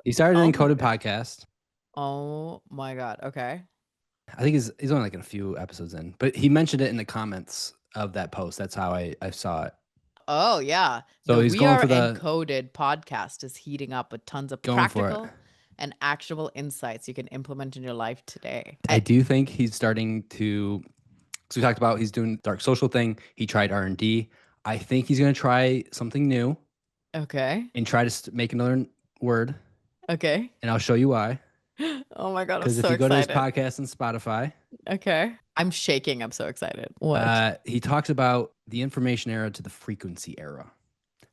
He started Oh an my Encoded God. podcast. Oh my God. Okay. I think he's only like a few episodes in, but he mentioned it in the comments of that post. That's how I saw it. Oh yeah. So The he's We going Are for the Encoded podcast is heating up with tons of going for it. practical and actionable insights you can implement in your life today. I do think he's starting to. So we talked about he's doing dark social thing. He tried R&D. I think he's going to try something new Okay. and try to make another word. Okay. And I'll show you why. Oh my God, I'm Because if so you go to his excited. podcast on Spotify, Okay. I'm shaking. I'm so excited. What? he talks about the information era to the frequency era.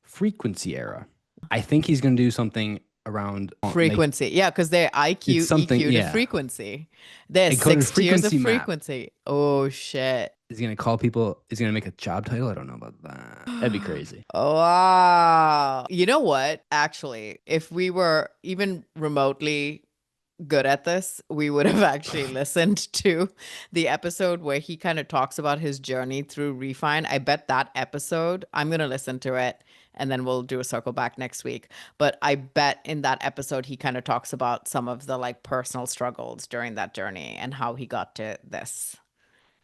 Frequency era. I think he's going to do something around Frequency. Yeah, because they're IQ, it's something, EQ to yeah. frequency. There's Encoded 6 tiers of frequency map. frequency. Oh shit. Is he going to call people? Is he going to make a job title? I don't know about that. That'd be crazy. Wow. You know what? Actually, if we were even remotely good at this, we would have actually listened to the episode where he kind of talks about his journey through Refine. I bet that episode, I'm going to listen to it and then we'll do a circle back next week. But I bet in that episode, he kind of talks about some of the like personal struggles during that journey and how he got to this.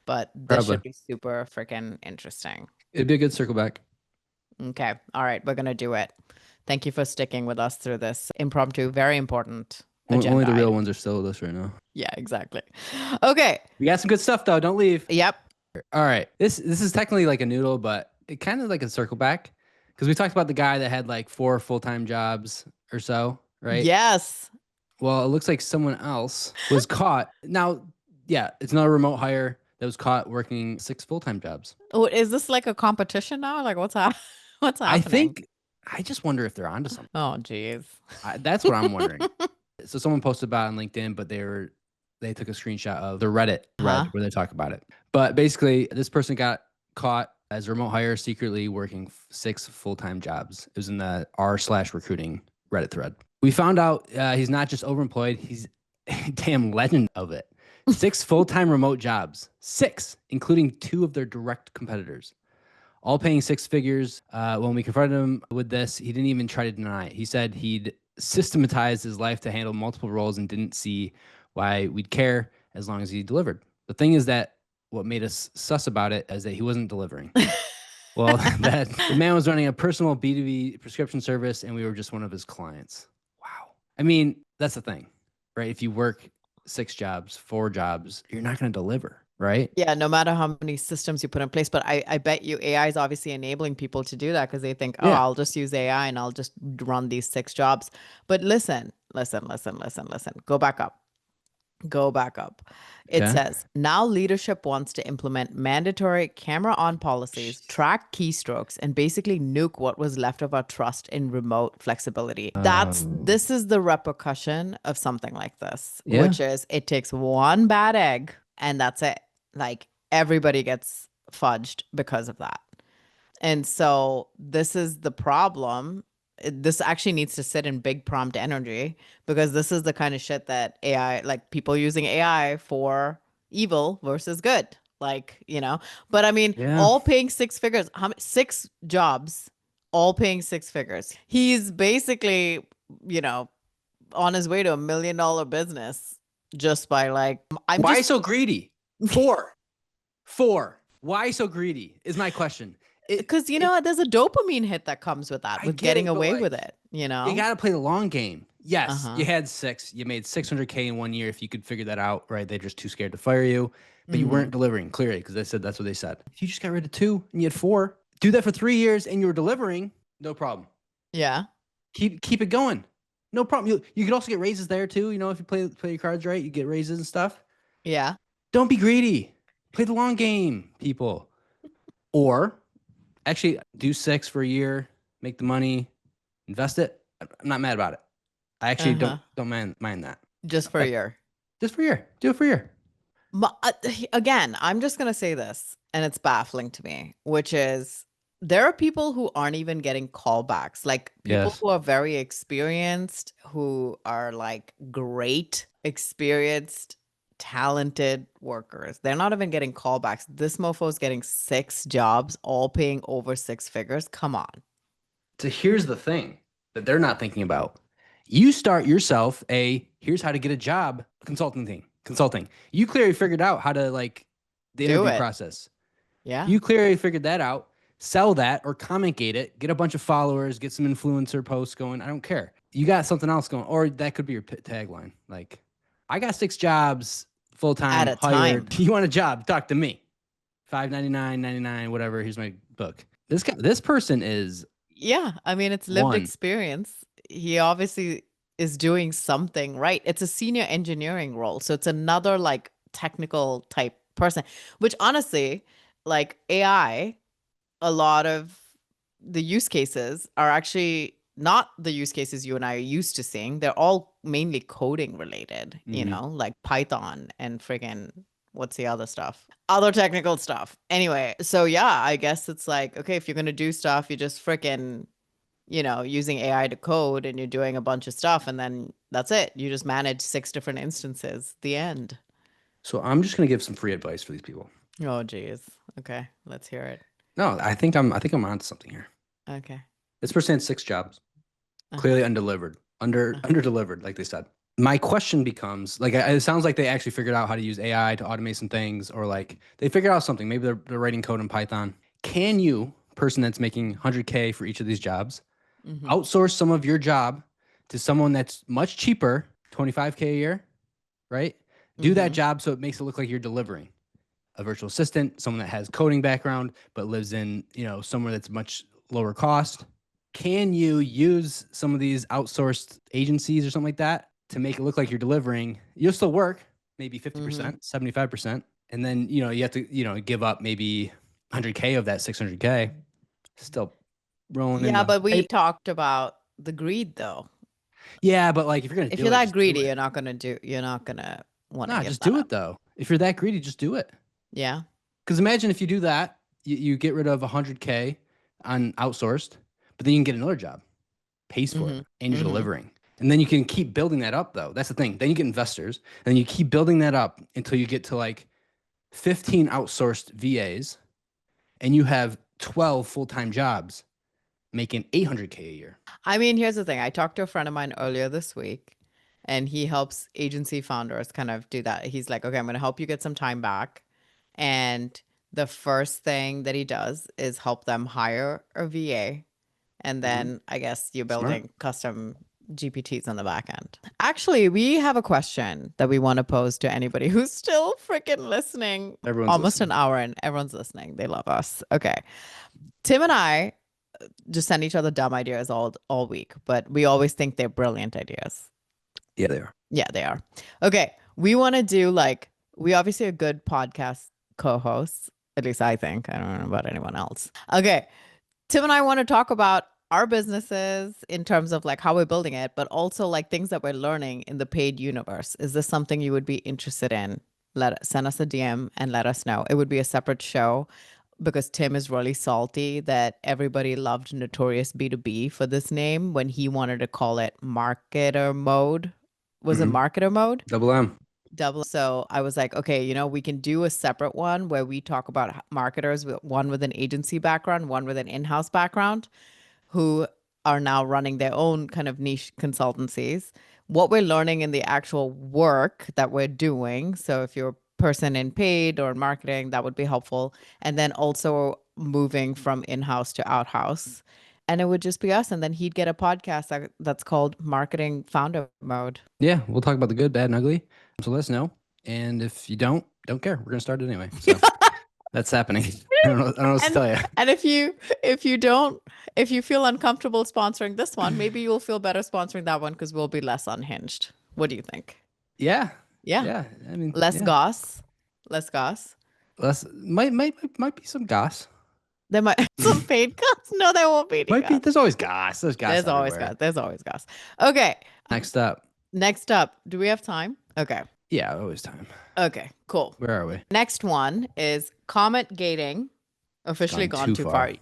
But this should be super freaking interesting. It'd be a good circle back. Okay. All right. We're going to do it. Thank you for sticking with us through this impromptu, very important agenda. Only the real item. ones are still with us right now. Yeah, exactly. Okay. We got some good stuff though. Don't leave. Yep. All right. This is technically like a noodle, but it kind of like a circle back because we talked about the guy that had like 4 full-time jobs or so, right? Yes. Well, it looks like someone else was caught. Now, yeah, it's not a remote hire that was caught working 6 full-time jobs. Oh, is this like a competition now? Like what's what's happening? I just wonder if they're onto something. Oh, geez. That's what I'm wondering. So someone posted about it on LinkedIn, but they took a screenshot of the Reddit thread where they talk about it. But basically, this person got caught as a remote hire secretly working 6 full-time jobs. It was in the r/recruiting Reddit thread. We found out he's not just overemployed, he's a damn legend of it. 6 full-time remote jobs, 6, including 2 of their direct competitors, all paying 6 figures. When we confronted him with this, he didn't even try to deny it. He said he'd systematized his life to handle multiple roles and didn't see why we'd care as long as he delivered. The thing is that what made us sus about it is that he wasn't delivering. Well, that the man was running a personal B2B prescription service and we were just one of his clients. Wow. I mean, that's the thing, right? If you work 6 jobs, 4 jobs, you're not going to deliver, right? Yeah, no matter how many systems you put in place. But I bet you AI is obviously enabling people to do that because they think, oh, Yeah. I'll just use AI and I'll just run these 6 jobs. But listen. Go back up. Go back up. It Okay. says now leadership wants to implement mandatory camera on policies, track keystrokes, and basically nuke what was left of our trust in remote flexibility. This is the repercussion of something like this, Yeah. which is it takes one bad egg and that's it. Like everybody gets fudged because of that. And so this is the problem. This actually needs to sit in big prompt energy because this is the kind of shit that AI, like people using AI for evil versus good. Like, but I mean, Yeah. all paying 6 figures, 6 jobs, all paying 6 figures. He's basically, you know, on his way to $1 million business just by like, I'm Why just so greedy? 4. 4. Why so greedy is my question. because there's a dopamine hit that comes with that, I with get getting it, but away like with it, you got to play the long game. Yes, you Uh-huh. had 6. You made 600K in 1 year. If you could figure that out, right? They're just too scared to fire you, but you Mm-hmm. weren't delivering clearly because they said that's what they said. If you just got rid of 2 and you had 4, do that for 3 years and you were delivering, no problem. Yeah. Keep it going, no problem. You could also get raises there too. If you play your cards right, you get raises and stuff. Yeah. Don't be greedy. Play the long game, people. Or actually do 6 for a year, make the money, invest it. I'm not mad about it. I actually don't Uh-huh. don't mind that. Just for a Like, year. just for a year. Do it for a year. Again, I'm just going to say this, and it's baffling to me, which is there are people who aren't even getting callbacks, like people Yes. who are very experienced, who are like great, experienced, talented workers. They're not even getting callbacks. This mofo is getting 6 jobs, all paying over 6 figures. Come on. So here's the thing that they're not thinking about. You start yourself here's how to get a job consulting. You clearly figured out how to the Do interview it. process. Yeah. You clearly figured that out. Sell that or comment gate it, get a bunch of followers, get some influencer posts going. I don't care. You got something else going, or that could be your tagline. Like, I got 6 jobs full At time a hired. time. You want a job? Talk to me. $5.99, whatever. Here's my book. This person is Yeah, I mean, it's lived one. experience. He obviously is doing something right. It's a senior engineering role. So it's another like technical type person, which honestly, like AI, a lot of the use cases are actually not the use cases you and I are used to seeing. They're all mainly coding related, Mm-hmm. like Python and friggin' what's the other stuff? Other technical stuff. Anyway, so yeah, I guess it's like, okay, if you're going to do stuff, you just frickin', using AI to code and you're doing a bunch of stuff and then that's it. You just manage 6 different instances. The end. So I'm just gonna give some free advice for these people. Oh, geez. Okay, let's hear it. No, I think I'm onto something here. Okay. This person had 6 jobs, Uh-huh. clearly undelivered, Uh-huh. under delivered, like they said. My question becomes it sounds like they actually figured out how to use AI to automate some things, or like they figured out something. Maybe they're writing code in Python. Can you, person that's making 100K for each of these jobs, Mm-hmm. outsource some of your job to someone that's much cheaper, 25K a year, right? Do that Mm-hmm. job so it makes it look like you're delivering. A virtual assistant, someone that has coding background but lives in, somewhere that's much lower cost. Can you use some of these outsourced agencies or something like that to make it look like you're delivering? You'll still work maybe Mm-hmm. 50%, 75%, and then, you have to, give up maybe 100K of that 600K, still rolling in Yeah, the but we paper. talked about the greed though. Yeah, but like if you're gonna If do you're it, that just do greedy, it. you're not gonna want to Nah, give just that do up. it though. If you're that greedy, just do it. Yeah. Because imagine if you do that, you get rid of 100K on outsourced, but then you can get another job, pays for it, Mm-hmm. and you're Mm-hmm. delivering. And then you can keep building that up, though. That's the thing. Then you get investors, and then you keep building that up until you get to like 15 outsourced VAs, and you have 12 full time jobs. making $800K a year. I mean, here's the thing. I talked to a friend of mine earlier this week, and he helps agency founders kind of do that. He's like, okay, I'm going to help you get some time back. And the first thing that he does is help them hire a VA. And then I guess you're Smart. building custom GPTs on the back end. Actually, we have a question that we want to pose to anybody who's still freaking listening. Everyone's Almost listening. an hour and everyone's listening. They love us. Okay. Tim and I just send each other dumb ideas all week, but we always think they're brilliant ideas. Yeah, they are. Yeah, they are. Okay. We want to do like, we obviously are good podcast co-hosts. At least I think. I don't know about anyone else. Okay. Tim and I want to talk about our businesses in terms of like how we're building it, but also like things that we're learning in the paid universe. Is this something you would be interested in? Send us a DM and let us know. It would be a separate show because Tim is really salty that everybody loved Notorious B2B for this name when he wanted to call it Marketer Mode. Was it Marketer Mode? Double M. So I was like, okay, you know, we can do a separate one where we talk about marketers, one with an agency background, one with an in-house background, who are now running their own kind of niche consultancies. What we're learning in the actual work that we're doing. So if you're a person in paid or marketing, that would be helpful. And then also moving from in-house to out-house. And it would just be us. And then he'd get a podcast that's called Marketing Founder Mode. Yeah, we'll talk about the good, bad, and ugly. So let us know. And if you don't care. We're gonna start it anyway. So that's happening. I don't know what to tell you. And if you feel uncomfortable sponsoring this one, maybe you'll feel better sponsoring that one because we'll be less unhinged. What do you think? Yeah. Yeah. Yeah. I mean, Less goss. Less goss. Less might be some goss. There might some paid goss. No, there won't be. Might be. There's always goss. There's goss. There's always goss. There's always goss. Okay. Next up. Do we have time? Okay. Yeah, always time. Okay, cool. Where are we? Next one is comment gating. Officially gone too far.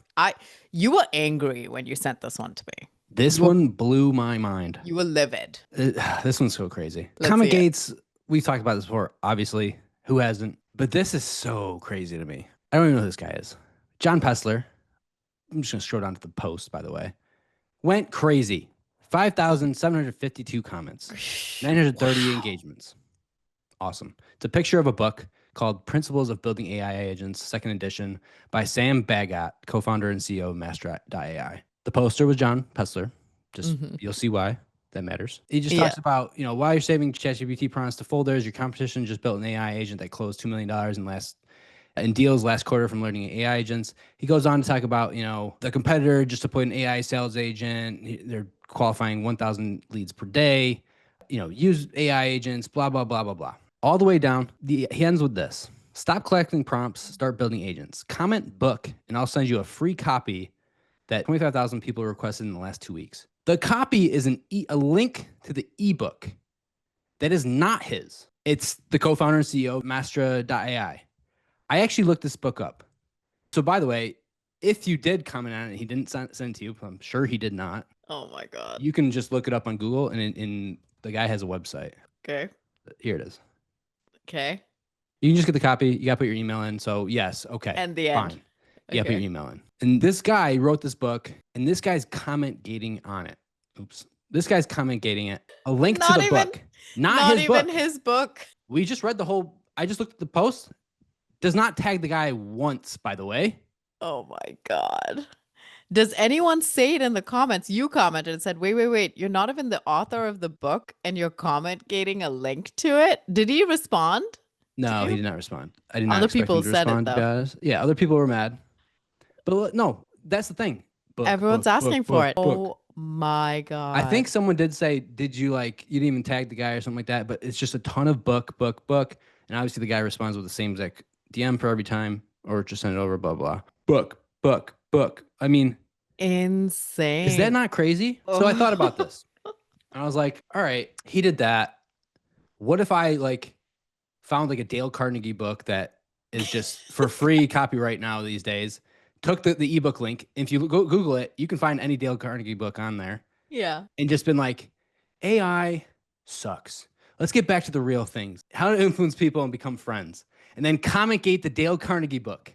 You were angry when you sent this one to me. This one blew my mind. You were livid. This one's so crazy. Let's Comment see it. gates, we've talked about this before, obviously. Who hasn't? But this is so crazy to me. I don't even know who this guy is. John Pessler. I'm just going to scroll down to the post, by the way. Went crazy. 5,752 comments. 930 engagements. Awesome. It's a picture of a book called Principles of Building AI Agents, second edition, by Sam Bagat, co-founder and CEO of Master.ai. The poster was John Pessler. Just you'll see why that matters. He just talks about, why you're saving ChatGPT prompts to folders. Your competition just built an AI agent that closed $2 million in deals last quarter from learning AI agents. He goes on to talk about, the competitor just deployed an AI sales agent. They're qualifying 1,000 leads per day. Use AI agents, blah, blah, blah, blah, blah. All the way down, he ends with this. Stop collecting prompts, start building agents. Comment book, and I'll send you a free copy that 25,000 people requested in the last 2 weeks. The copy is a link to the ebook that is not his. It's the co-founder and CEO of Master.ai. I actually looked this book up. So by the way, if you did comment on it, he didn't send it to you. I'm sure he did not. Oh my God. You can just look it up on Google, and the guy has a website. Okay. Here it is. Okay. You can just get the copy. You got to put your email in. So yes, okay. And the end. Fine. You got to put your email in. And this guy wrote this book, and this guy's comment gating on it. Oops. This guy's comment gating it. A link to the book. Not his book. His book. We just read the whole. I just looked at the post. Does not tag the guy once, by the way. Oh my God. Does anyone say it in the comments? You commented and said, wait. You're not even the author of the book and you're comment gating a link to it. Did he respond? No, he did not respond. I did not Other expect people him to said respond, it, though. guys. Yeah, other people were mad. But no, that's the thing. Everyone's asking for it. Oh my God. I think someone did say, did you you didn't even tag the guy or something like that, but it's just a ton of book. And obviously the guy responds with the same exact DM for every time, or just send it over, blah, blah. Book. I mean, insane. Is that not crazy? Oh. So I thought about this. And I was like, all right, he did that. What if I found a Dale Carnegie book that is just for free copyright now these days, took the ebook link. If you go Google it, you can find any Dale Carnegie book on there. Yeah. And just been like, AI sucks. Let's get back to the real things. How to influence people and become friends. And then comment gate the Dale Carnegie book.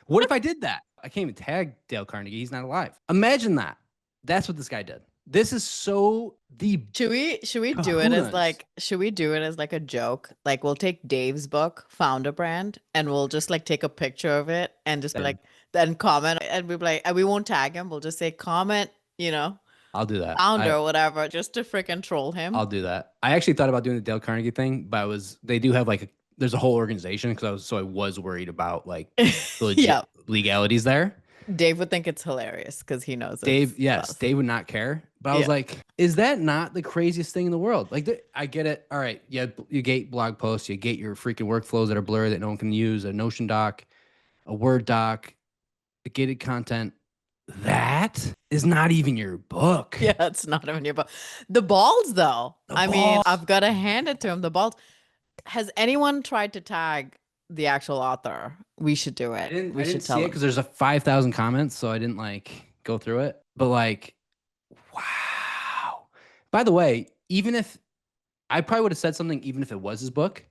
What if I did that? I can't even tag Dale Carnegie. He's not alive. Imagine that. That's what this guy did. This is so the Should we do it as kahunas. like a joke? Like we'll take Dave's book, Founder Brand, and we'll just like take a picture of it and just be like then comment and we'll be like and we won't tag him. We'll just say comment, I'll do that. founder or whatever, just to freaking troll him. I'll do that. I actually thought about doing the Dale Carnegie thing, but they do have there's a whole organization because I was worried about like the Yeah. legit legalities there. Dave would think it's hilarious because he knows Dave, yes, us. Dave would not care. But I was like, is that not the craziest thing in the world? Like, I get it. All right, yeah, you get blog posts, you get your freaking workflows that are blurry that no one can use, a Notion doc, a Word doc, the gated content. That is not even your book. Yeah, it's not even your book. The balls, though. I mean, I've got to hand it to him. The balls. Has anyone tried to tag the actual author? We should do it. I didn't see it because there's a 5,000 comments, so I didn't go through it. But wow. By the way, even if I probably would have said something, even if it was his book,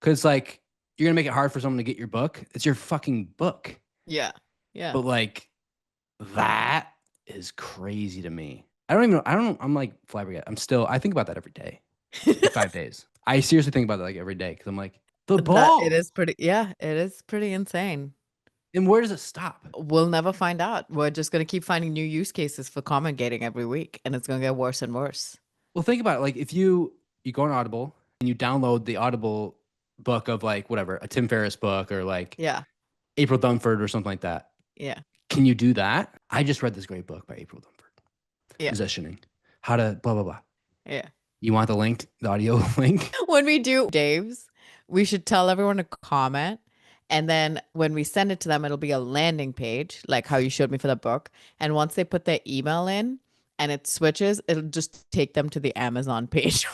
because you're gonna make it hard for someone to get your book. It's your fucking book. Yeah, yeah. But that is crazy to me. I don't even know. I don't know. I'm flabbergasted. I think about that every day. 5 days. I seriously think about that every day because I'm like, the ball. It is pretty. Yeah, it is pretty insane. And where does it stop? We'll never find out. We're just going to keep finding new use cases for comment gating every week, and it's going to get worse and worse. Well, think about it. If you go on Audible and you download the Audible book of whatever, a Tim Ferriss book or April Dunford or something like that. Yeah. Can you do that? I just read this great book by April Dunford. Yeah. Positioning. How to blah, blah, blah. Yeah. You want the link, the audio link? When we do Dave's, we should tell everyone to comment. And then when we send it to them, it'll be a landing page, like how you showed me for the book. And once they put their email in and it switches, it'll just take them to the Amazon page.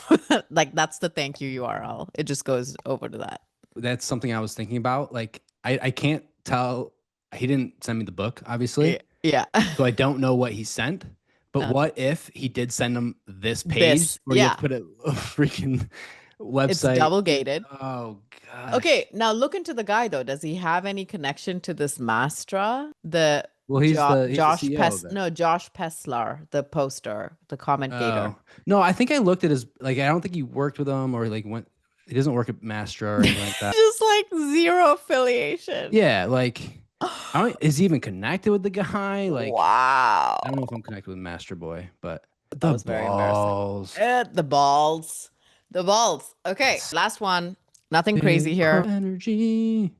That's the thank you URL. It just goes over to that. That's something I was thinking about. I can't tell. He didn't send me the book, obviously. Yeah. So I don't know what he sent. But what if he did send them this page where you have to put a freaking website? It's double gated. Oh god. Okay, now look into the guy though. Does he have any connection to this Mastra? He's Josh Pessler, the poster, the comment gator. No, I think I looked at his I don't think he worked with him or went. He doesn't work at Mastra or anything like that. Just zero affiliation. Yeah, is he even connected with the guy? Wow. I don't know if I'm connected with Master Boy, but that was very embarrassing. The balls. Okay, last one. Nothing crazy here. Energy.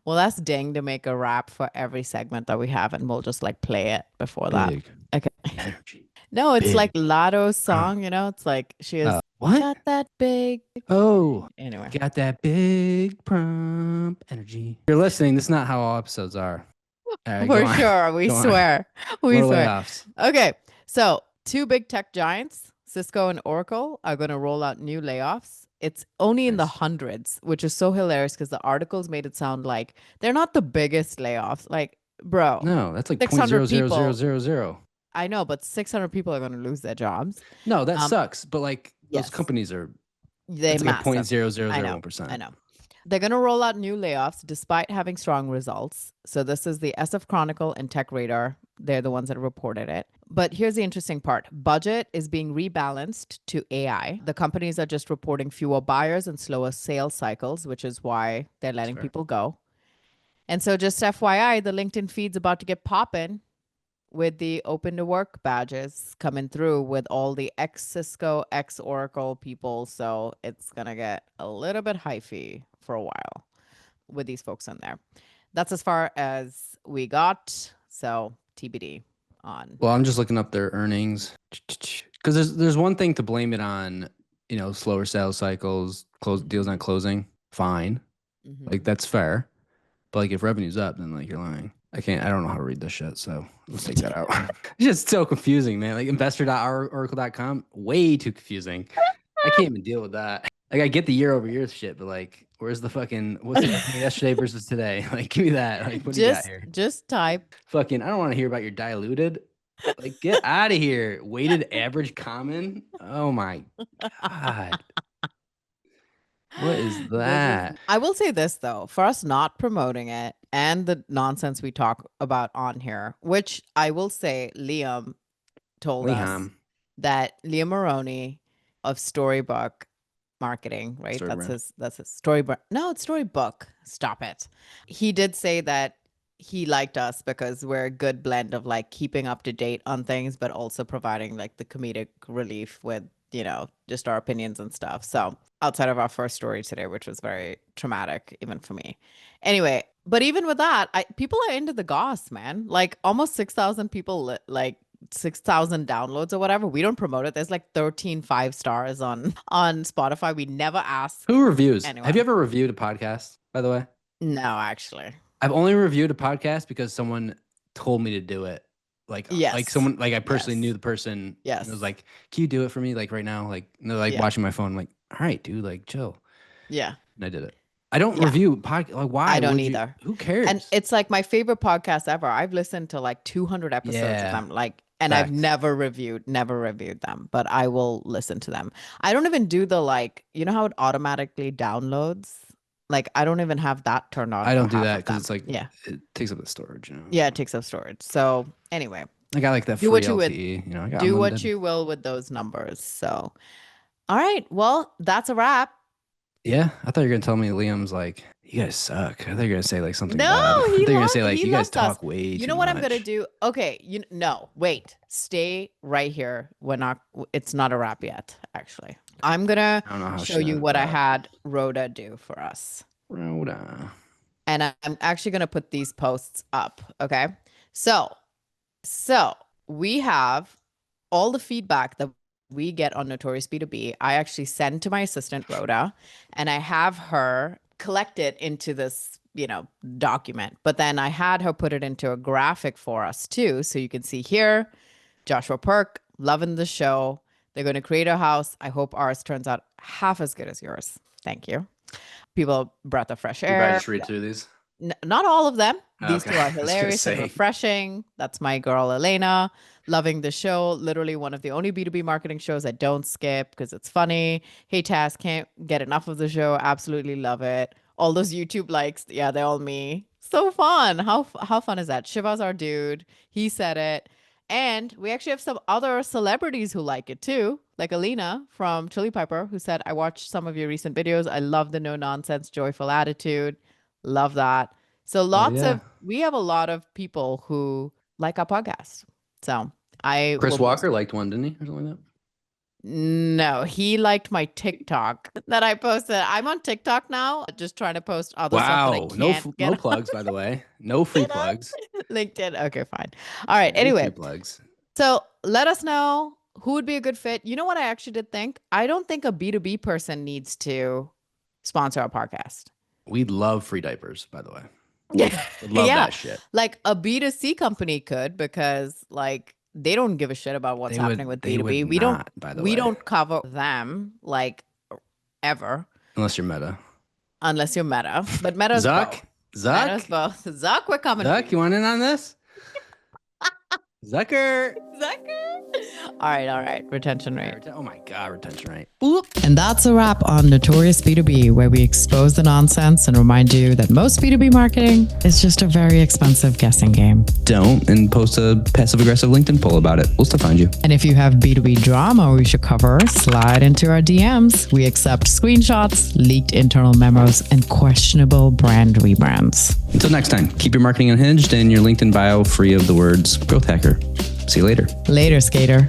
Well, that's ding to make a rap for every segment that we have, and we'll just play it before that. Okay. Energy. No, it's like Lotto's song, it's she is what? Got that big. Oh, anyway. Got that big prompt energy. You're listening. This is not how all episodes are. Right, for sure. We swear. We swear. Layoffs. Okay. So 2 big tech giants, Cisco and Oracle, are going to roll out new layoffs. It's only in the hundreds, which is so hilarious because the articles made it sound like they're not the biggest layoffs. Bro. No, that's 0.00000. I know, but 600 people are going to lose their jobs. No, that sucks. But those companies are, they massive. 0.0001%. I know. They're going to roll out new layoffs despite having strong results. So this is the SF Chronicle and Tech Radar. They're the ones that reported it. But here's the interesting part. Budget is being rebalanced to AI. The companies are just reporting fewer buyers and slower sales cycles, which is why they're letting people go. And so just FYI, the LinkedIn feed's about to get popping with the open to work badges coming through with all the ex-Cisco, ex-Oracle people. So it's going to get a little bit hyphy for a while with these folks in there. That's as far as we got. So TBD on. Well, I'm just looking up their earnings because there's one thing to blame it on, slower sales cycles, deals not closing. Fine. That's fair. But if revenue's up, then you're lying. I don't know how to read this shit, so let's take that out. It's just so confusing, man. Investor.oracle.com, way too confusing. I can't even deal with that. I get the year-over-year shit, but where's the fucking what's the yesterday versus today? Give me that. What do you got here? Just type. I don't want to hear about your diluted. Get out of here. Weighted average common. Oh my god. What is that? I will say this though, for us not promoting it and the nonsense we talk about on here, which I will say, Liam, told us that Liam Maroney of Storybook Marketing, right? That's his Storybook. No, it's Storybook. Stop it. He did say that he liked us because we're a good blend of like keeping up to date on things, but also providing like the comedic relief with, just our opinions and stuff. So outside of our first story today, which was very traumatic, even for me. Anyway, but even with that, people are into the goss, man. Like almost 6,000 people, like 6,000 downloads or whatever. We don't promote it. There's like 13 5-stars on Spotify. We never ask. Who reviews? Anyone. Have you ever reviewed a podcast, by the way? No, actually. I've only reviewed a podcast because someone told me to do it. Like someone, like I personally knew the person. Yes. And it was like, can you do it for me? Like right now, like, they're like watching my phone. I'm like, all right, dude, like chill. Yeah. And I did it. I don't review podcast. Like why? I don't either. Who cares? And it's like my favorite podcast ever. I've listened to like 200 episodes of them. Like, and I've never reviewed them, but I will listen to them. I don't even do the like, how it automatically downloads? Like, I don't even have that turned on. I don't do that because it's like, it takes up the storage, Yeah, it takes up storage. So anyway. I got like that free LTE, I got do what you will with those numbers. So, all right. Well, that's a wrap. Yeah. I thought you were going to tell me Liam's like, you guys suck. I thought you were going to say like something bad. I thought you were going to say like, you guys talk way too much. You know what I'm going to do? Okay. No, wait. Stay right here. It's not a wrap yet, actually. I'm going to show you what I had Rhoda do for us. Rhoda. And I'm actually going to put these posts up. Okay. So we have all the feedback that we get on Notorious B2B. I actually send to my assistant, Rhoda, and I have her collect it into this, document. But then I had her put it into a graphic for us too. So you can see here, Joshua Perk, loving the show. They're going to create a house. I hope ours turns out half as good as yours. Thank you. People, breath of fresh air. You guys just read through these? Not all of them. These two are hilarious and refreshing. That's my girl, Elena. Loving the show. Literally one of the only B2B marketing shows I don't skip because it's funny. Hey, Taz, can't get enough of the show. Absolutely love it. All those YouTube likes. Yeah, they're all me. So fun. How fun is that? Shiva's our dude. He said it. And we actually have some other celebrities who like it too. Like Alina from Chili Piper, who said, I watched some of your recent videos. I love the no-nonsense, joyful attitude. Love that. So we have a lot of people who like our podcast. So Chris Walker liked one, didn't he? Or something like that? No, he liked my TikTok that I posted. I'm on TikTok now, just trying to post other stuff that I can't no plugs, by the way. No free plugs. LinkedIn. Okay, fine. All right. Anyway, plugs. So let us know who would be a good fit. You know what I actually did think? I don't think a B2B person needs to sponsor our podcast. We'd love free diapers, by the way. We'd love that shit. Like a B2C company could, because like they don't give a shit about what's happening with B2B. We don't cover them like ever. Unless you're Meta. But Meta's both. Meta's both. Zuck, we're coming. Zuck, you want in on this? Zucker. All right. Retention rate. Oh my God, retention rate. Boop. And that's a wrap on Notorious B2B, where we expose the nonsense and remind you that most B2B marketing is just a very expensive guessing game. Don't, and post a passive-aggressive LinkedIn poll about it. We'll still find you. And if you have B2B drama we should cover, slide into our DMs. We accept screenshots, leaked internal memos, and questionable brand rebrands. Until next time, keep your marketing unhinged and your LinkedIn bio free of the words growth hacker. See you later. Later, skater.